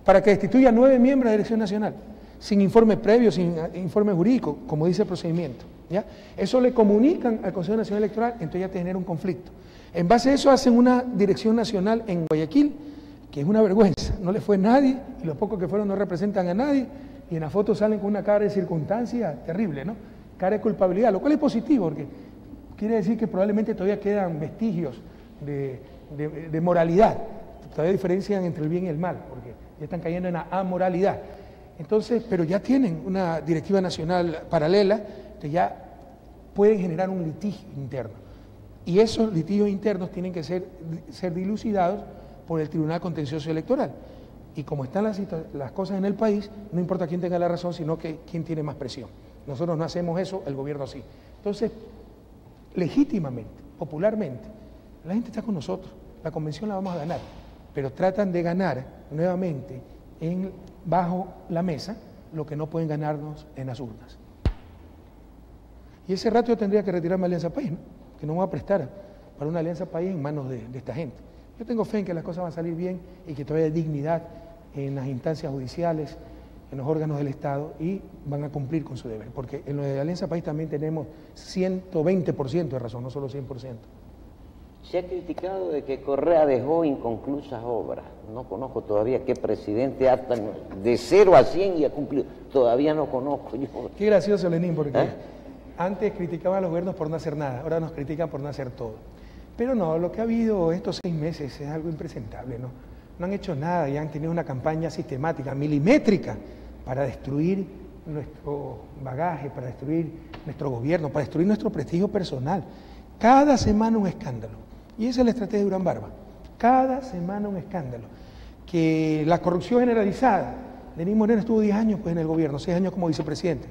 para que destituya 9 miembros de la Dirección Nacional, sin informe previo, sin informe jurídico, como dice el procedimiento. ¿Ya? Eso le comunican al Consejo Nacional Electoral, entonces ya te genera un conflicto. En base a eso hacen una dirección nacional en Guayaquil, que es una vergüenza, no le fue nadie, y los pocos que fueron no representan a nadie, y en la foto salen con una cara de circunstancia terrible, ¿no? Cara de culpabilidad, lo cual es positivo, porque quiere decir que probablemente todavía quedan vestigios de moralidad, todavía diferencian entre el bien y el mal, porque ya están cayendo en la amoralidad. Entonces, pero ya tienen una directiva nacional paralela, que ya pueden generar un litigio interno. Y esos litigios internos tienen que ser dilucidados por el Tribunal Contencioso Electoral. Y como están las cosas en el país, no importa quién tenga la razón, sino que quién tiene más presión. Nosotros no hacemos eso, el gobierno sí. Entonces, legítimamente, popularmente, la gente está con nosotros. La convención la vamos a ganar, pero tratan de ganar nuevamente bajo la mesa lo que no pueden ganarnos en las urnas. Y ese rato yo tendría que retirarme de Alianza País, ¿no? Que no me voy a prestar para una Alianza País en manos de esta gente. Yo tengo fe en que las cosas van a salir bien y que todavía hay dignidad en las instancias judiciales, en los órganos del Estado, y van a cumplir con su deber, porque en lo de Alianza País también tenemos 120% de razón, no solo 100%. Se ha criticado de que Correa dejó inconclusas obras. No conozco todavía qué presidente hasta de 0 a 100 y ha cumplido. Todavía no conozco yo. Qué gracioso, Lenín, porque antes criticaban a los gobiernos por no hacer nada, ahora nos critican por no hacer todo. Pero no, lo que ha habido estos 6 meses es algo impresentable, ¿no? No han hecho nada y han tenido una campaña sistemática, milimétrica, para destruir nuestro bagaje, para destruir nuestro gobierno, para destruir nuestro prestigio personal. Cada semana un escándalo. Y esa es la estrategia de Durán Barba. Cada semana un escándalo. Que la corrupción generalizada. Lenín Moreno estuvo 10 años pues, en el gobierno, 6 años como vicepresidente.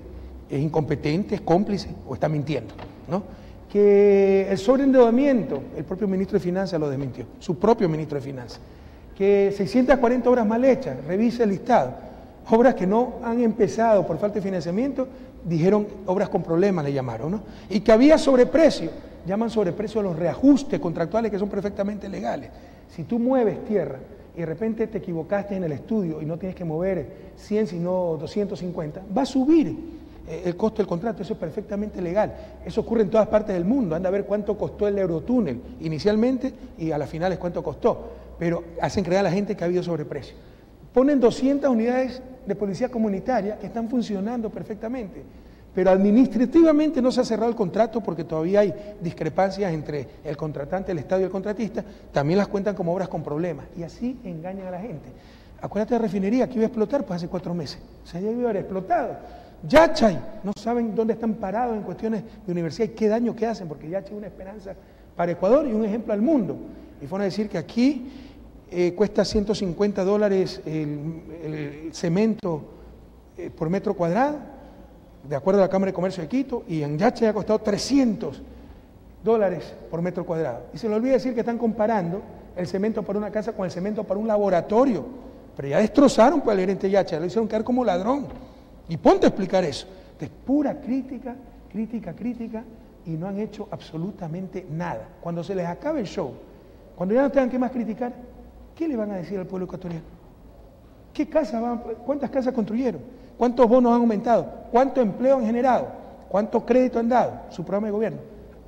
Es incompetente, es cómplice o está mintiendo, ¿no? Que el sobreendeudamiento, el propio ministro de Finanzas lo desmintió, su propio ministro de Finanzas. Que 640 obras mal hechas, revise el listado. Obras que no han empezado por falta de financiamiento, dijeron obras con problemas, le llamaron, ¿no? Y que había sobreprecio, llaman sobreprecio a los reajustes contractuales que son perfectamente legales. Si tú mueves tierra y de repente te equivocaste en el estudio y no tienes que mover 100 sino 250, va a subir el costo del contrato, eso es perfectamente legal. Eso ocurre en todas partes del mundo. Anda a ver cuánto costó el Eurotúnel inicialmente y a las finales cuánto costó. Pero hacen creer a la gente que ha habido sobreprecio. Ponen 200 unidades de policía comunitaria que están funcionando perfectamente, pero administrativamente no se ha cerrado el contrato porque todavía hay discrepancias entre el contratante, el Estado y el contratista. También las cuentan como obras con problemas y así engañan a la gente. Acuérdate de refinería que iba a explotar pues hace 4 meses. O sea, ya iba a haber explotado. Yachay, no saben dónde están parados en cuestiones de universidad y qué daño que hacen, porque Yachay es una esperanza para Ecuador y un ejemplo al mundo. Y fueron a decir que aquí cuesta $150 el cemento por metro cuadrado, de acuerdo a la Cámara de Comercio de Quito, y en Yachay ha costado $300 por metro cuadrado. Y se le olvida decir que están comparando el cemento para una casa con el cemento para un laboratorio, pero ya destrozaron pues, al gerente Yachay, lo hicieron quedar como ladrón. Y ponte a explicar eso. Es pura crítica, y no han hecho absolutamente nada. Cuando se les acabe el show, cuando ya no tengan que más criticar, ¿qué le van a decir al pueblo ecuatoriano? ¿Cuántas casas construyeron? ¿Cuántos bonos han aumentado? ¿Cuánto empleo han generado? ¿Cuánto crédito han dado? Su programa de gobierno.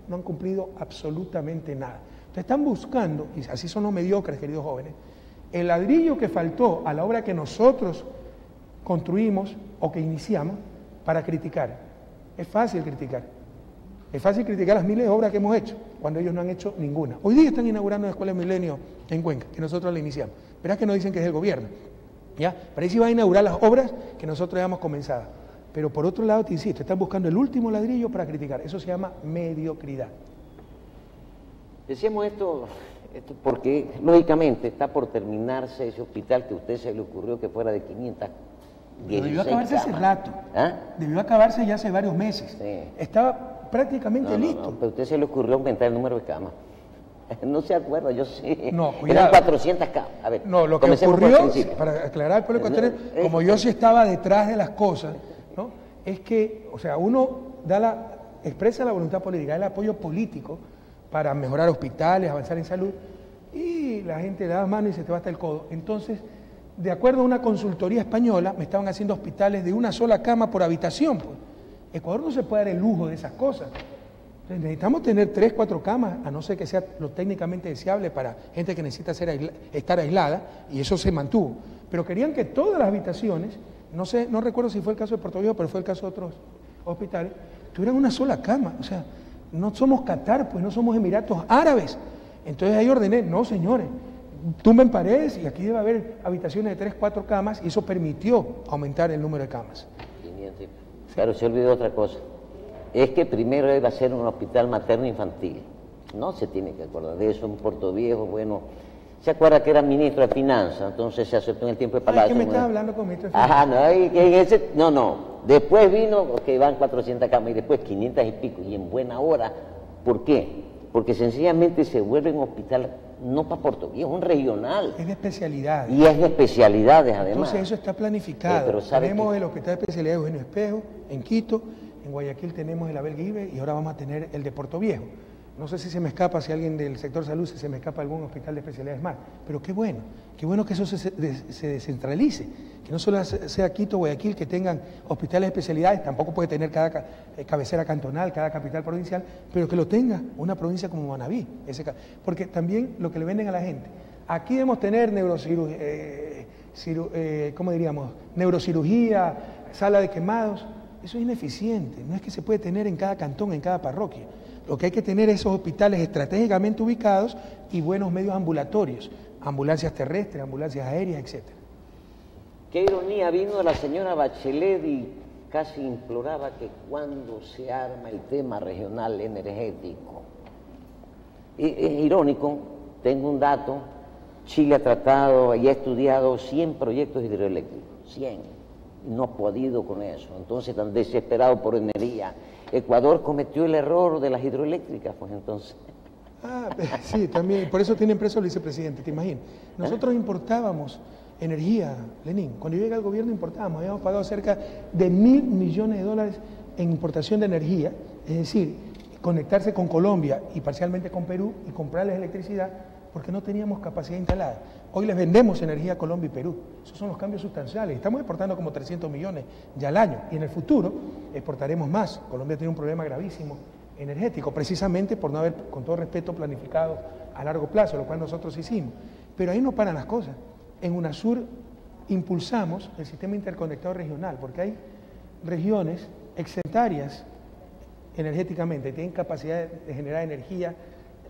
No han cumplido absolutamente nada. Entonces están buscando, y así son los mediocres, queridos jóvenes, El ladrillo que faltó a la obra que nosotros construimos o que iniciamos para criticar. Es fácil criticar. Es fácil criticar las miles de obras que hemos hecho, cuando ellos no han hecho ninguna. Hoy día están inaugurando la Escuela de Milenio en Cuenca, que nosotros la iniciamos. Verás que nos dicen que es del gobierno, ¿ya? Pero ahí sí van a inaugurar las obras que nosotros hayamos comenzado. Pero por otro lado, te insisto, están buscando el último ladrillo para criticar. Eso se llama mediocridad. Decíamos esto porque, lógicamente, está por terminarse ese hospital que a usted se le ocurrió que fuera de 516 Debió acabarse hace rato. ¿Ah? Debió acabarse ya hace varios meses. Sí. Estaba prácticamente listo. No, pero a usted se le ocurrió aumentar el número de camas. No se acuerda, yo sí. No, cuidado. Eran 400 camas. A ver, no, lo que ocurrió, para aclarar al pueblo ecuatoriano, como yo sí estaba detrás de las cosas, ¿no? Es que, o sea, uno expresa la voluntad política, el apoyo político para mejorar hospitales, avanzar en salud, y la gente da mano y se te va hasta el codo. Entonces, de acuerdo a una consultoría española, me estaban haciendo hospitales de una sola cama por habitación. Pues. Ecuador no se puede dar el lujo de esas cosas. Entonces, necesitamos tener 3, 4 camas, a no ser que sea lo técnicamente deseable para gente que necesita estar aislada, y eso se mantuvo. Pero querían que todas las habitaciones, no recuerdo si fue el caso de Puerto Viejo, pero fue el caso de otros hospitales, tuvieran una sola cama. O sea, no somos Qatar, pues no somos Emiratos Árabes. Entonces ahí ordené, no señores, tumben paredes y aquí debe haber habitaciones de 3, 4 camas, y eso permitió aumentar el número de camas. Claro, se olvidó otra cosa. Es que primero iba a ser un hospital materno-infantil. No se tiene que acordar de eso en Puerto Viejo. Bueno, se acuerda que era ministro de Finanzas, entonces se aceptó en el tiempo de Palacio. ¿Qué me estás hablando con ministro de Finanzas? Ajá, no. Después vino que van 400 camas y después 500 y pico, y en buena hora. ¿Por qué? Porque sencillamente se vuelve un hospital no para Puerto Viejo, un regional. Es de especialidades. Y es de especialidades además. Entonces eso está planificado. Pero tenemos el Hospital de Especialidades Eugenio Espejo en Quito, en Guayaquil tenemos el Abel Guibe y ahora vamos a tener el de Puerto Viejo. No sé si se me escapa, si alguien del sector salud, si se me escapa algún hospital de especialidades más, pero qué bueno que eso se descentralice, que no solo sea Quito o Guayaquil que tengan hospitales de especialidades, tampoco puede tener cada cabecera cantonal, cada capital provincial, pero que lo tenga una provincia como Manabí, porque también lo que le venden a la gente, aquí debemos tener neurocirugía, sala de quemados, eso es ineficiente, no es que se puede tener en cada cantón, en cada parroquia. Lo que hay que tener es esos hospitales estratégicamente ubicados y buenos medios ambulatorios, ambulancias terrestres, ambulancias aéreas, etc. Qué ironía, vino la señora Bachelet y casi imploraba que cuando se arma el tema regional energético. Es irónico, tengo un dato, Chile ha tratado y ha estudiado 100 proyectos hidroeléctricos, 100, no ha podido con eso, entonces tan desesperado por energía. Ecuador cometió el error de las hidroeléctricas, pues entonces. Sí, también, por eso tienen preso al vicepresidente, te imaginas. Nosotros importábamos energía, Lenín, cuando yo llegué al gobierno importábamos, habíamos pagado cerca de $1.000 millones en importación de energía, es decir, conectarse con Colombia y parcialmente con Perú y comprarles electricidad porque no teníamos capacidad instalada. Hoy les vendemos energía a Colombia y Perú. Esos son los cambios sustanciales. Estamos exportando como 300 millones ya al año y en el futuro exportaremos más. Colombia tiene un problema gravísimo energético, precisamente por no haber, con todo respeto, planificado a largo plazo, lo cual nosotros hicimos. Pero ahí no paran las cosas. En UNASUR impulsamos el sistema interconectado regional, porque hay regiones excedentarias energéticamente, tienen capacidad de generar energía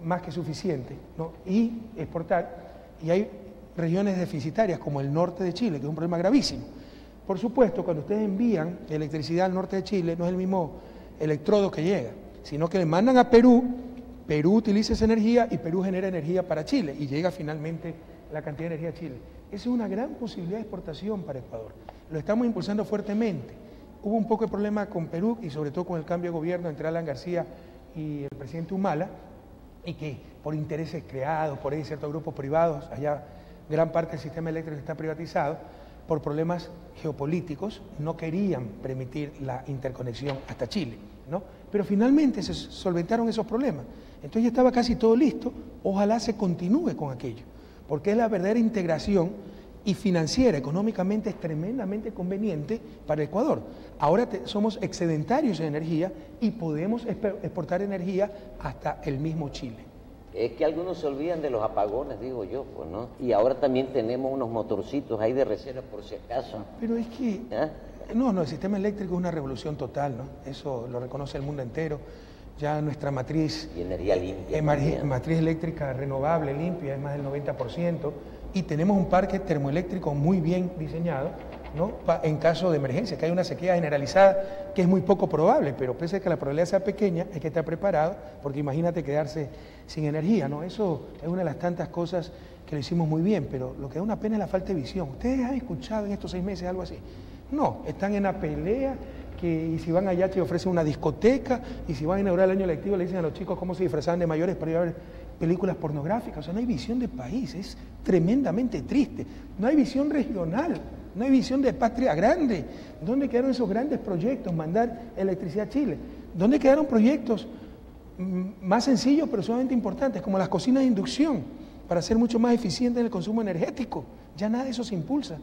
más que suficiente, ¿no? Y exportar, y hay regiones deficitarias como el norte de Chile, que es un problema gravísimo. Por supuesto, cuando ustedes envían electricidad al norte de Chile, no es el mismo electrodo que llega, sino que le mandan a Perú, Perú utiliza esa energía y Perú genera energía para Chile y llega finalmente la cantidad de energía a Chile. Esa es una gran posibilidad de exportación para Ecuador. Lo estamos impulsando fuertemente. Hubo un poco de problema con Perú y sobre todo con el cambio de gobierno entre Alan García y el presidente Humala, y que por intereses creados, por ahí ciertos grupos privados, allá gran parte del sistema eléctrico está privatizado, por problemas geopolíticos no querían permitir la interconexión hasta Chile, ¿no? Pero finalmente se solventaron esos problemas. Entonces ya estaba casi todo listo, ojalá se continúe con aquello, porque es la verdadera integración y financiera, económicamente es tremendamente conveniente para Ecuador. Ahora somos excedentarios en energía y podemos exportar energía hasta el mismo Chile. Es que algunos se olvidan de los apagones, digo yo, pues, ¿no? Y ahora también tenemos unos motorcitos ahí de reserva por si acaso. Pero es que... ¿Ah? No, el sistema eléctrico es una revolución total, ¿no? Eso lo reconoce el mundo entero. Ya nuestra matriz... Y energía limpia. Matriz eléctrica renovable, limpia, es más del 90%. Y tenemos un parque termoeléctrico muy bien diseñado, ¿no? En caso de emergencia, que hay una sequía generalizada que es muy poco probable, pero pese a que la probabilidad sea pequeña, hay que estar preparado, porque imagínate quedarse sin energía, ¿no? Eso es una de las tantas cosas que lo hicimos muy bien, pero lo que da una pena es la falta de visión. ¿Ustedes han escuchado en estos 6 meses algo así? No, están en la pelea, y si van allá te ofrecen una discoteca, y si van a inaugurar el año lectivo le dicen a los chicos cómo se disfrazaban de mayores para ir a ver películas pornográficas. O sea, no hay visión de país, es tremendamente triste. No hay visión regional, no hay visión de patria grande. ¿Dónde quedaron esos grandes proyectos? Mandar electricidad a Chile. ¿Dónde quedaron proyectos más sencillos pero sumamente importantes, como las cocinas de inducción, para ser mucho más eficientes en el consumo energético? Ya nada de eso se impulsa.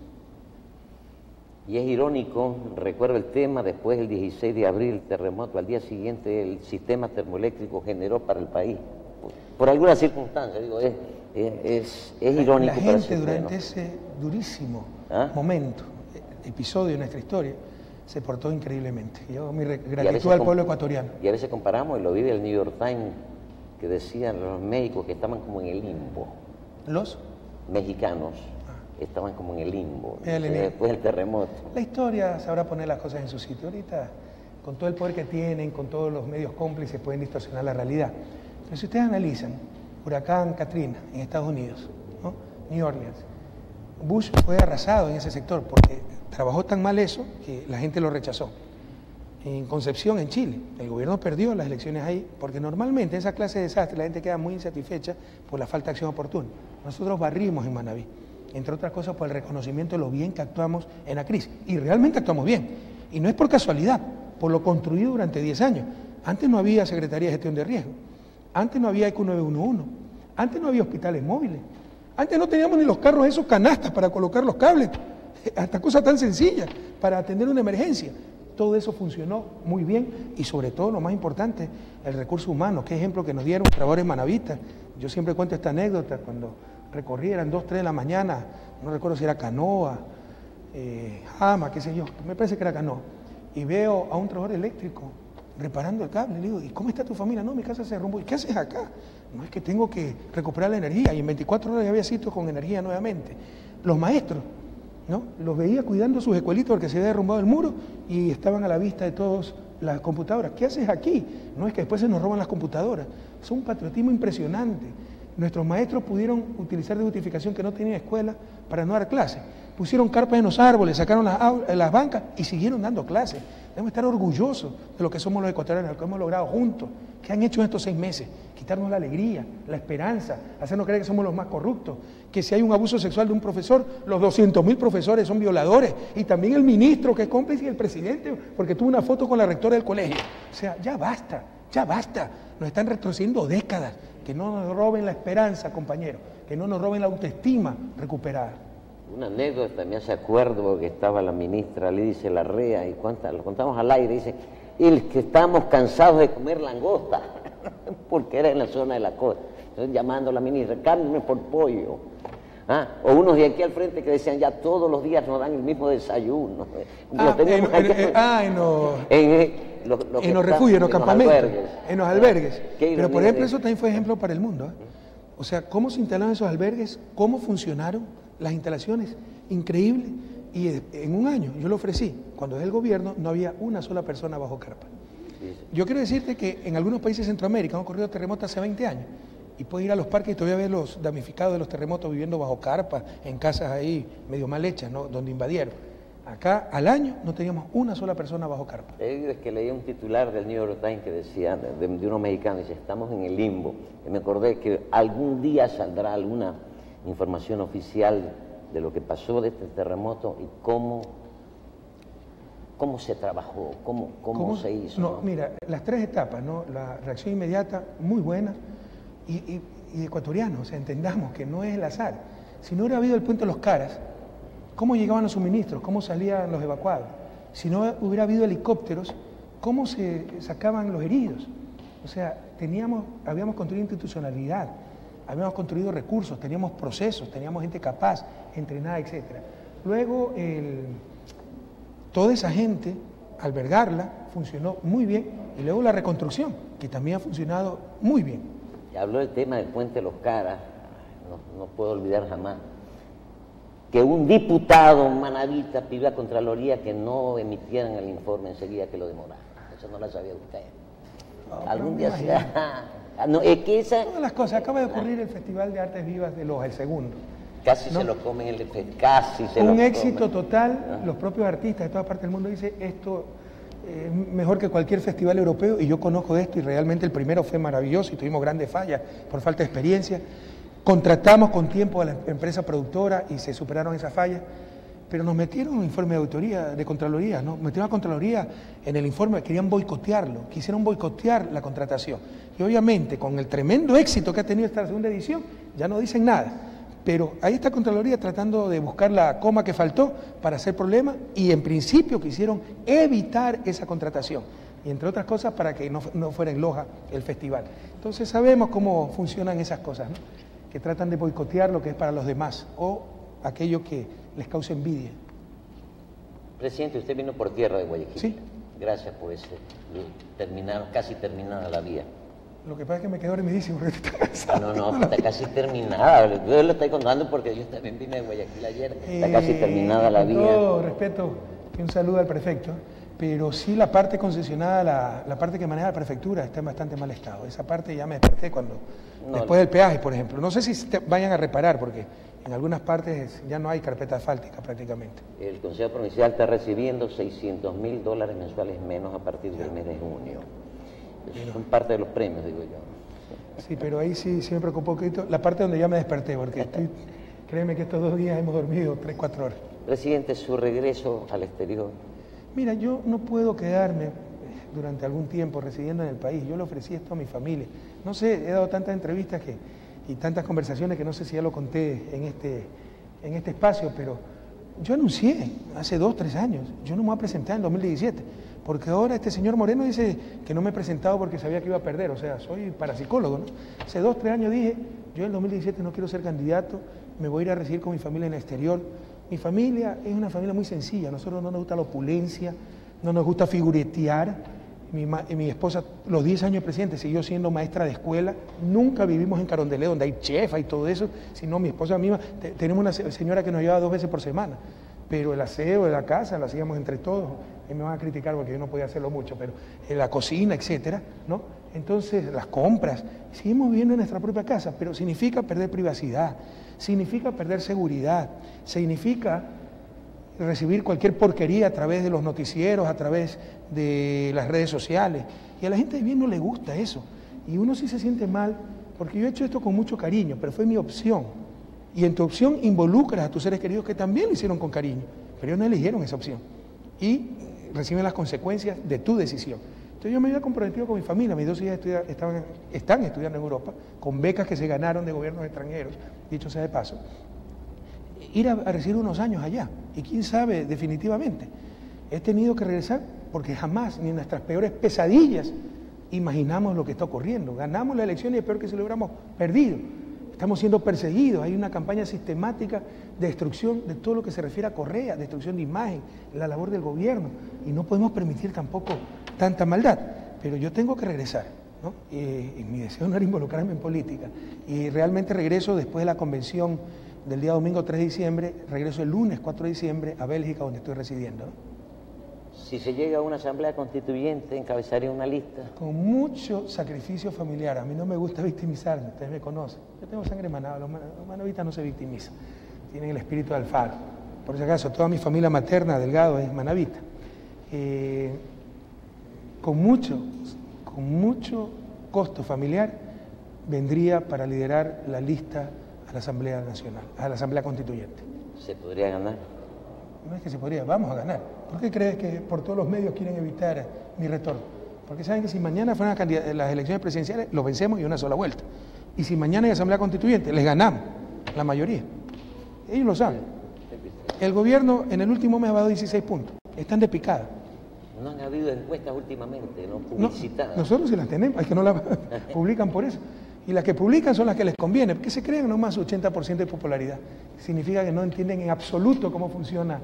Y es irónico, recuerdo el tema, después el 16 de abril, el terremoto, al día siguiente el sistema termoeléctrico generó para el país. Por alguna circunstancia, digo, es irónico. La gente durante ese durísimo momento, episodio de nuestra historia, se portó increíblemente. Yo mi gratitud al pueblo ecuatoriano. Y a veces comparamos, y lo vi del New York Times, que decían los médicos que estaban como en el limbo. ¿Los? Mexicanos estaban como en el limbo, después del terremoto. La historia sabrá poner las cosas en su sitio. Ahorita, con todo el poder que tienen, con todos los medios cómplices, pueden distorsionar la realidad. Pero si ustedes analizan, huracán Katrina en Estados Unidos, ¿no? New Orleans, Bush fue arrasado en ese sector porque trabajó tan mal eso que la gente lo rechazó. En Concepción, en Chile, el gobierno perdió las elecciones ahí porque normalmente en esa clase de desastre la gente queda muy insatisfecha por la falta de acción oportuna. Nosotros barrimos en Manabí, entre otras cosas por el reconocimiento de lo bien que actuamos en la crisis. Y realmente actuamos bien. Y no es por casualidad, por lo construido durante 10 años. Antes no había Secretaría de Gestión de Riesgo. Antes no había ECU 911. Antes no había hospitales móviles. Antes no teníamos ni los carros esos canastas para colocar los cables. Hasta cosas tan sencillas para atender una emergencia. Todo eso funcionó muy bien y sobre todo, lo más importante, el recurso humano. Qué ejemplo que nos dieron los trabajadores manavistas. Yo siempre cuento esta anécdota cuando recorrí, eran 2, 3 de la mañana, no recuerdo si era canoa, jama, qué sé yo, me parece que era canoa, y veo a un trabajador eléctrico reparando el cable. Le digo, ¿y cómo está tu familia? No, mi casa se derrumbó. ¿Y qué haces acá? No, es que tengo que recuperar la energía, y en 24 horas ya había sido con energía nuevamente. Los maestros, ¿no? Los veía cuidando sus escuelitos porque se había derrumbado el muro y estaban a la vista de todos las computadoras. ¿Qué haces aquí? No, es que después se nos roban las computadoras. Es un patriotismo impresionante. Nuestros maestros pudieron utilizar de justificación que no tenían escuela para no dar clases. Pusieron carpas en los árboles, sacaron las bancas y siguieron dando clases. Debemos estar orgullosos de lo que somos los ecuatorianos, de lo que hemos logrado juntos. ¿Qué han hecho en estos 6 meses? Quitarnos la alegría, la esperanza, hacernos creer que somos los más corruptos, que si hay un abuso sexual de un profesor, los 200.000 profesores son violadores, y también el ministro que es cómplice y el presidente, porque tuvo una foto con la rectora del colegio. O sea, ya basta, nos están retrocediendo décadas. Que no nos roben la esperanza, compañeros, que no nos roben la autoestima recuperada. Una anécdota, me hace acuerdo que estaba la ministra Lidice Larrea, y lo contamos al aire, dice, el que estamos cansados de comer langosta, porque era en la zona de la costa. Entonces llamando a la ministra, cámbiame por pollo. O unos de aquí al frente que decían, ya todos los días nos dan el mismo desayuno. En los refugios, en los campamentos, en los albergues. Pero por ejemplo, eso también fue ejemplo para el mundo. O sea, cómo se instalaron esos albergues, cómo funcionaron las instalaciones, increíble. Y en un año, yo lo ofrecí, cuando es el gobierno, no había una sola persona bajo carpa. Yo quiero decirte que en algunos países de Centroamérica han ocurrido terremotos hace 20 años. Y puedes ir a los parques y todavía ver los damnificados de los terremotos viviendo bajo carpa, en casas ahí medio mal hechas, ¿no? Donde invadieron. Acá al año no teníamos una sola persona bajo carpa. Es que leí un titular del New York Times que decía, de unos mexicanos, dice, estamos en el limbo. Y me acordé que algún día saldrá alguna información oficial de lo que pasó de este terremoto y cómo se trabajó, cómo se hizo. No, mira, las 3 etapas, ¿no? La reacción inmediata, muy buena, y ecuatorianos, o sea, entendamos que no es el azar. Si no hubiera habido el puente de los Caras, ¿cómo llegaban los suministros? ¿Cómo salían los evacuados? Si no hubiera habido helicópteros, ¿cómo se sacaban los heridos? O sea, habíamos construido institucionalidad, habíamos construido recursos, teníamos procesos, teníamos gente capaz, entrenada, etc. Luego, toda esa gente, albergarla, funcionó muy bien. Y luego la reconstrucción, que también ha funcionado muy bien. Y habló del tema del puente Los Caras, no puedo olvidar jamás que un diputado manavita pidió a Contraloría que no emitieran el informe enseguida que lo demoraran. Eso no lo sabía usted. Algún día será. No, es que esa. Todas las cosas. Acaba de ocurrir el Festival de Artes Vivas de Loja, el segundo. Casi se lo comen casi se lo comen. Un éxito total. Los propios artistas de toda parte del mundo dicen esto es mejor que cualquier festival europeo, y yo conozco de esto, y realmente el primero fue maravilloso y tuvimos grandes fallas por falta de experiencia. Contratamos con tiempo a la empresa productora y se superaron esas fallas, pero nos metieron un informe de auditoría, de Contraloría, ¿no? Metieron a Contraloría en el informe, querían boicotearlo, quisieron boicotear la contratación. Y obviamente, con el tremendo éxito que ha tenido esta segunda edición, ya no dicen nada. Pero ahí está Contraloría tratando de buscar la coma que faltó para hacer problema, y en principio quisieron evitar esa contratación. Y entre otras cosas para que no fuera en Loja el festival. Entonces sabemos cómo funcionan esas cosas, ¿no? Que tratan de boicotear lo que es para los demás o aquello que les causa envidia. Presidente, usted vino por tierra de Guayaquil. Sí. Gracias por casi terminada la vía. Lo que pasa es que me quedo dormidísimo porque está cansado. No, está casi terminada. Yo lo estoy contando porque yo también vine de Guayaquil ayer. Está casi terminada la vía. Con todo respeto y un saludo al prefecto, pero sí la parte concesionada, la parte que maneja la prefectura está en bastante mal estado. Esa parte ya me desperté después del peaje, por ejemplo. No sé si vayan a reparar, porque en algunas partes ya no hay carpeta asfáltica prácticamente. El Consejo Provincial está recibiendo $600.000 mensuales menos a partir del mes de junio. Son parte de los premios, digo yo. Sí, pero ahí sí me preocupó un poquito la parte donde ya me desperté, porque créeme que estos 2 días hemos dormido 3-4 horas. Presidente, su regreso al exterior. Mira, yo no puedo quedarme durante algún tiempo residiendo en el país. Yo le ofrecí esto a mi familia. No sé, he dado tantas entrevistas y tantas conversaciones que no sé si ya lo conté en este espacio, pero yo anuncié hace 2-3 años, yo no me voy a presentar en 2017, porque ahora este señor Moreno dice que no me he presentado porque sabía que iba a perder. O sea, soy parapsicólogo, ¿no? Hace 2-3 años dije, yo en 2017 no quiero ser candidato, me voy a ir a residir con mi familia en el exterior. Mi familia es una familia muy sencilla, a nosotros no nos gusta la opulencia, no nos gusta figuretear. Mi esposa, los 10 años de presidente, siguió siendo maestra de escuela. Nunca vivimos en Carondelet, donde hay chef y todo eso, sino mi esposa misma. Tenemos una señora que nos lleva 2 veces por semana, pero el aseo de la casa lo hacíamos entre todos. Y me van a criticar porque yo no podía hacerlo mucho, pero en la cocina, etcétera, ¿no? Entonces, las compras, seguimos viviendo en nuestra propia casa, pero significa perder privacidad, significa perder seguridad, significa recibir cualquier porquería a través de los noticieros, a través de las redes sociales. Y a la gente de bien no le gusta eso. Y uno sí se siente mal, porque yo he hecho esto con mucho cariño, pero fue mi opción. Y en tu opción involucras a tus seres queridos que también lo hicieron con cariño, pero ellos no eligieron esa opción. Y reciben las consecuencias de tu decisión. Entonces yo me había comprometido con mi familia, mis 2 hijas están estudiando en Europa, con becas que se ganaron de gobiernos extranjeros, dicho sea de paso, ir a recibir unos años allá, y quién sabe definitivamente. He tenido que regresar porque jamás, ni en nuestras peores pesadillas, imaginamos lo que está ocurriendo. Ganamos la elección y es peor que si lo hubiéramos perdido. Estamos siendo perseguidos, hay una campaña sistemática de destrucción de todo lo que se refiere a Correa, destrucción de imagen, la labor del gobierno, y no podemos permitir tampoco tanta maldad. Pero yo tengo que regresar, ¿no? Y mi deseo no era involucrarme en política, y realmente regreso después de la convención del día domingo 3 de diciembre, regreso el lunes 4 de diciembre a Bélgica, donde estoy residiendo, ¿no? Si se llega a una asamblea constituyente, ¿encabezaría una lista? Con mucho sacrificio familiar. A mí no me gusta victimizarme, ustedes me conocen. Yo tengo sangre manada, los manavitas no se victimizan, tienen el espíritu de Alfaro. Por si acaso, toda mi familia materna, Delgado, es manavita. Con mucho costo familiar, vendría para liderar la lista a la Asamblea Nacional, a la Asamblea Constituyente. ¿Se podría ganar? No es que se podría, vamos a ganar. ¿Por qué crees que por todos los medios quieren evitar mi retorno? Porque saben que si mañana fueran las elecciones presidenciales, los vencemos y una sola vuelta. Y si mañana hay Asamblea Constituyente, les ganamos, la mayoría. Ellos lo saben. El gobierno en el último mes ha dado 16 puntos. Están de picada. No han habido encuestas últimamente, no publicitadas. Nosotros sí las tenemos, es que no las publican por eso. Y las que publican son las que les conviene, porque se creen nomás 80% de popularidad. Significa que no entienden en absoluto cómo funciona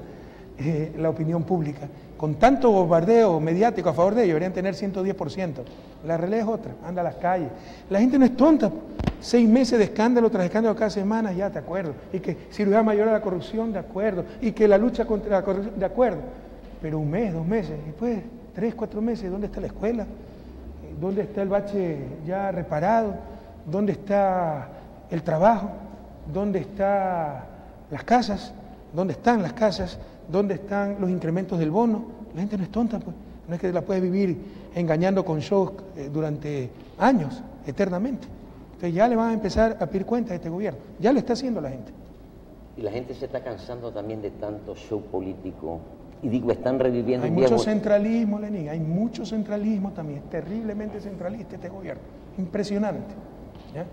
la opinión pública. Con tanto bombardeo mediático a favor de ellos, deberían tener 110%. La realidad es otra, anda a las calles. La gente no es tonta. 6 meses de escándalo tras escándalo cada semana, ya, de acuerdo. Y que cirugía mayor a la corrupción, de acuerdo. Y que la lucha contra la corrupción, de acuerdo. Pero 1 mes, 2 meses, después 3, 4 meses, ¿dónde está la escuela? ¿Dónde está el bache ya reparado? ¿Dónde está el trabajo? ¿Dónde están las casas? ¿Dónde están las casas? ¿Dónde están los incrementos del bono? La gente no es tonta, pues. No es que la puedes vivir engañando con shows durante años, eternamente. Entonces ya le van a empezar a pedir cuenta a este gobierno. Ya lo está haciendo la gente. Y la gente se está cansando también de tanto show político. Y digo, están reviviendo... Hay mucho centralismo, Lenín, hay mucho centralismo también. Es terriblemente centralista este gobierno. Impresionante. ¿Ya?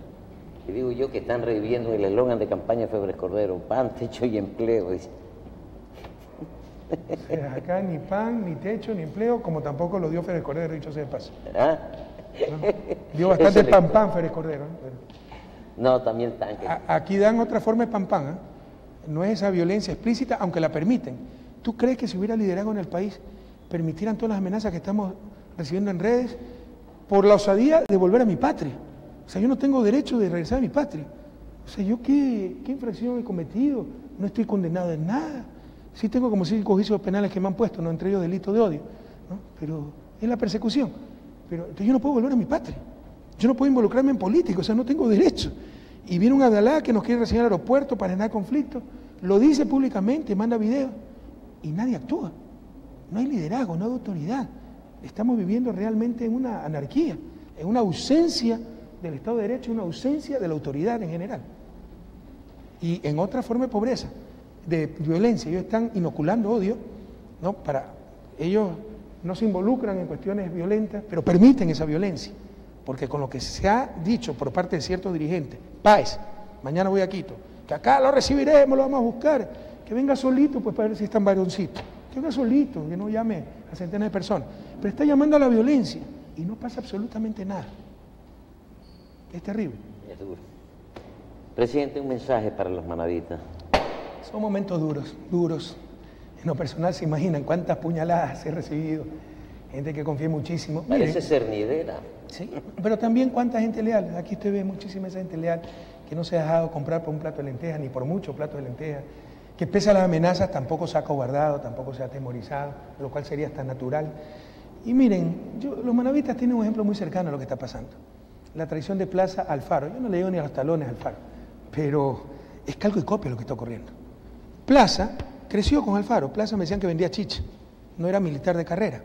Y digo yo que están reviviendo el eslogan de campaña de Febres Cordero, pan, techo y empleo. Dice. O sea, acá ni pan, ni techo, ni empleo, como tampoco lo dio Febres Cordero, dicho sea de paso. ¿Ah? ¿No? Dio bastante pan Febres Cordero. No, también tan. Aquí dan otra forma de pan, ¿eh? No es esa violencia explícita, aunque la permiten. ¿Tú crees que si hubiera liderazgo en el país, permitieran todas las amenazas que estamos recibiendo en redes por la osadía de volver a mi patria? O sea, yo no tengo derecho de regresar a mi patria. O sea, ¿yo qué infracción he cometido? No estoy condenado en nada. Sí tengo como 5 juicios penales que me han puesto, no entre ellos delito de odio, ¿no? Pero es la persecución. Pero entonces yo no puedo volver a mi patria. Yo no puedo involucrarme en política, o sea, no tengo derecho. Y viene un Abdalá que nos quiere recibir al aeropuerto para generar conflictos, lo dice públicamente, manda videos, y nadie actúa. No hay liderazgo, no hay autoridad. Estamos viviendo realmente en una anarquía, en una ausencia del Estado de Derecho, una ausencia de la autoridad en general. Y en otra forma de pobreza, de violencia, ellos están inoculando odio, ¿no? Ellos no se involucran en cuestiones violentas, pero permiten esa violencia, porque con lo que se ha dicho por parte de ciertos dirigentes, Páez, mañana voy a Quito, que acá lo recibiremos, lo vamos a buscar, que venga solito, pues para ver si están varoncitos, que venga solito, que no llame a centenas de personas, pero está llamando a la violencia y no pasa absolutamente nada. Es terrible. Es duro. Presidente, un mensaje para los manavitas. Son momentos duros. En lo personal se imaginan cuántas puñaladas he recibido, gente que confía muchísimo. Parece cernidera. Sí, pero también cuánta gente leal. Aquí usted ve muchísima esa gente leal que no se ha dejado comprar por un plato de lentejas, ni por muchos platos de lentejas, que pese a las amenazas tampoco se ha cobardado, tampoco se ha atemorizado, lo cual sería hasta natural. Y miren, los manavitas tienen un ejemplo muy cercano a lo que está pasando. La traición de Plaza al Faro. Yo no le digo ni a los talones al Faro, pero es calco y copia lo que está ocurriendo. Plaza creció con Alfaro. Plaza me decían que vendía chicha, no era militar de carrera.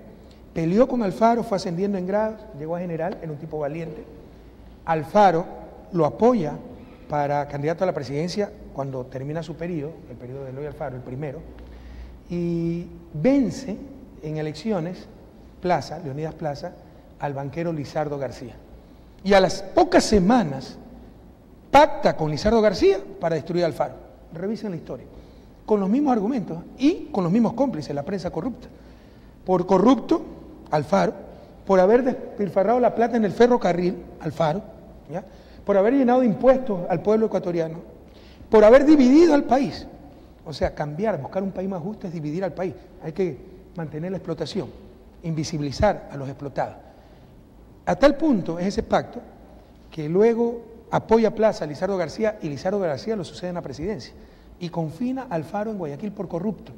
Peleó con Alfaro, fue ascendiendo en grados, llegó a general, era un tipo valiente. Alfaro lo apoya para candidato a la presidencia cuando termina su periodo, el periodo de Eloy Alfaro, el primero, y vence en elecciones Plaza, Leonidas Plaza, al banquero Lizardo García. Y a las pocas semanas pacta con Lizardo García para destruir a Alfaro. Revisen la historia. Con los mismos argumentos y con los mismos cómplices, la prensa corrupta. Por corrupto, Alfaro, por haber despilfarrado la plata en el ferrocarril, Alfaro, ¿ya? Por haber llenado de impuestos al pueblo ecuatoriano, por haber dividido al país. O sea, cambiar, buscar un país más justo es dividir al país. Hay que mantener la explotación, invisibilizar a los explotados. A tal punto es ese pacto que luego apoya a Plaza a Lizardo García y Lizardo García lo sucede en la presidencia y confina a Alfaro en Guayaquil por corrupto.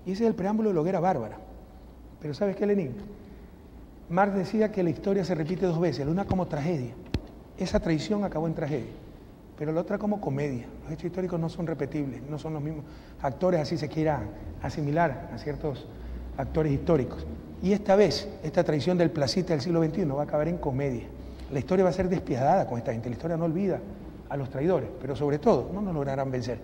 Y ese es el preámbulo de la hoguera bárbara. Pero ¿sabes qué, Lenín? Marx decía que la historia se repite 2 veces, la una como tragedia. Esa traición acabó en tragedia, pero la otra como comedia. Los hechos históricos no son repetibles, no son los mismos actores, así se quiera asimilar a ciertos actores históricos. Y esta vez, esta traición del placita del siglo XXI va a acabar en comedia. La historia va a ser despiadada con esta gente, la historia no olvida a los traidores, pero sobre todo no nos lograrán vencer.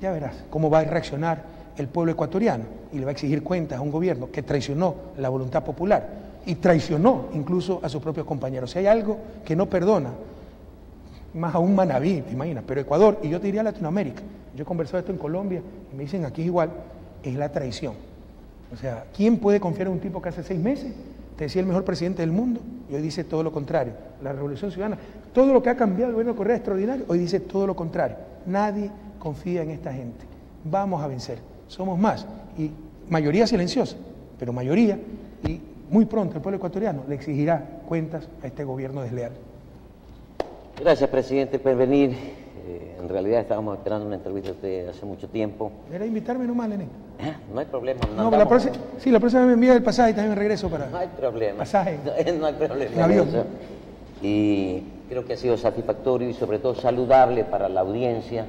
Ya verás cómo va a reaccionar el pueblo ecuatoriano y le va a exigir cuentas a un gobierno que traicionó la voluntad popular y traicionó incluso a sus propios compañeros. Si hay algo que no perdona, más aún Manabí, te imaginas, pero Ecuador, y yo te diría Latinoamérica, yo he conversado esto en Colombia y me dicen aquí es igual, es la traición. O sea, ¿quién puede confiar en un tipo que hace 6 meses te decía el mejor presidente del mundo y hoy dice todo lo contrario? La Revolución Ciudadana, todo lo que ha cambiado el gobierno Correa es extraordinario, hoy dice todo lo contrario. Nadie confía en esta gente. Vamos a vencer, somos más y mayoría silenciosa, pero mayoría, y muy pronto el pueblo ecuatoriano le exigirá cuentas a este gobierno desleal. Gracias, presidente, por venir. En realidad estábamos esperando una entrevista de usted hace mucho tiempo. Era invitarme nomás, Lenín. No hay problema. No, la próxima vez me envía el pasaje y también me regreso para... No hay problema. Pasaje. No hay problema. En avión. Y creo que ha sido satisfactorio y sobre todo saludable para la audiencia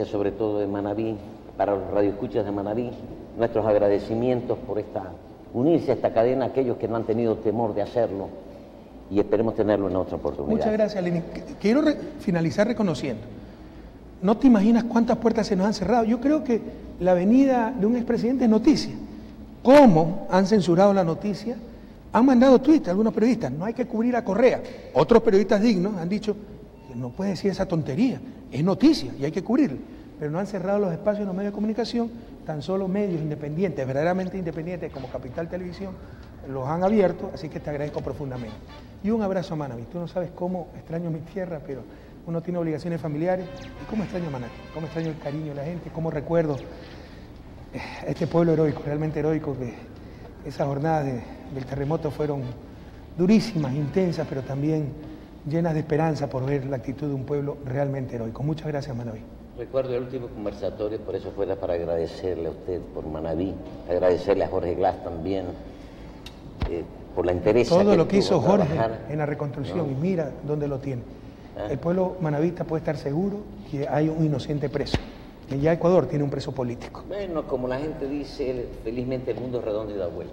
sobre todo de Manabí, para los radioescuchas de Manabí, nuestros agradecimientos por unirse a esta cadena, aquellos que no han tenido temor de hacerlo, y esperemos tenerlo en otra oportunidad. Muchas gracias, Lenín. Quiero finalizar reconociendo. No te imaginas cuántas puertas se nos han cerrado. Yo creo que la venida de un expresidente es noticia. ¿Cómo han censurado la noticia? Han mandado tweets algunos periodistas, no hay que cubrir a Correa. Otros periodistas dignos han dicho, no puede decir esa tontería, es noticia y hay que cubrirla. Pero no han cerrado los espacios en los medios de comunicación, tan solo medios independientes, verdaderamente independientes como Capital Televisión, los han abierto, así que te agradezco profundamente. Y un abrazo a Manabí. Tú no sabes cómo extraño mi tierra, pero uno tiene obligaciones familiares. ¿Y cómo extraño a Manabí? ¿Cómo extraño el cariño de la gente? ¿Cómo recuerdo este pueblo heroico, realmente heroico? Que esas jornadas del terremoto fueron durísimas, intensas, pero también llenas de esperanza por ver la actitud de un pueblo realmente heroico. Muchas gracias, Manabí. Recuerdo el último conversatorio, por eso fuera para agradecerle a usted por Manabí, agradecerle a Jorge Glass también, por la interés. Todo lo que hizo Jorge en la reconstrucción, y mira dónde lo tiene. El pueblo manabista puede estar seguro que hay un inocente preso, que ya Ecuador tiene un preso político. Bueno, como la gente dice, felizmente el mundo es redondo y da vuelta.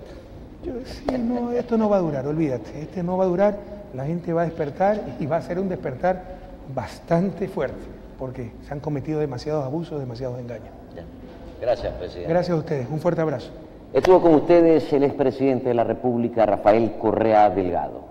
No, esto no va a durar, olvídate, este no va a durar, la gente va a despertar y va a ser un despertar bastante fuerte, porque se han cometido demasiados abusos, demasiados engaños. Ya. Gracias, presidente. Gracias a ustedes, un fuerte abrazo. Estuvo con ustedes el expresidente de la República, Rafael Correa Delgado.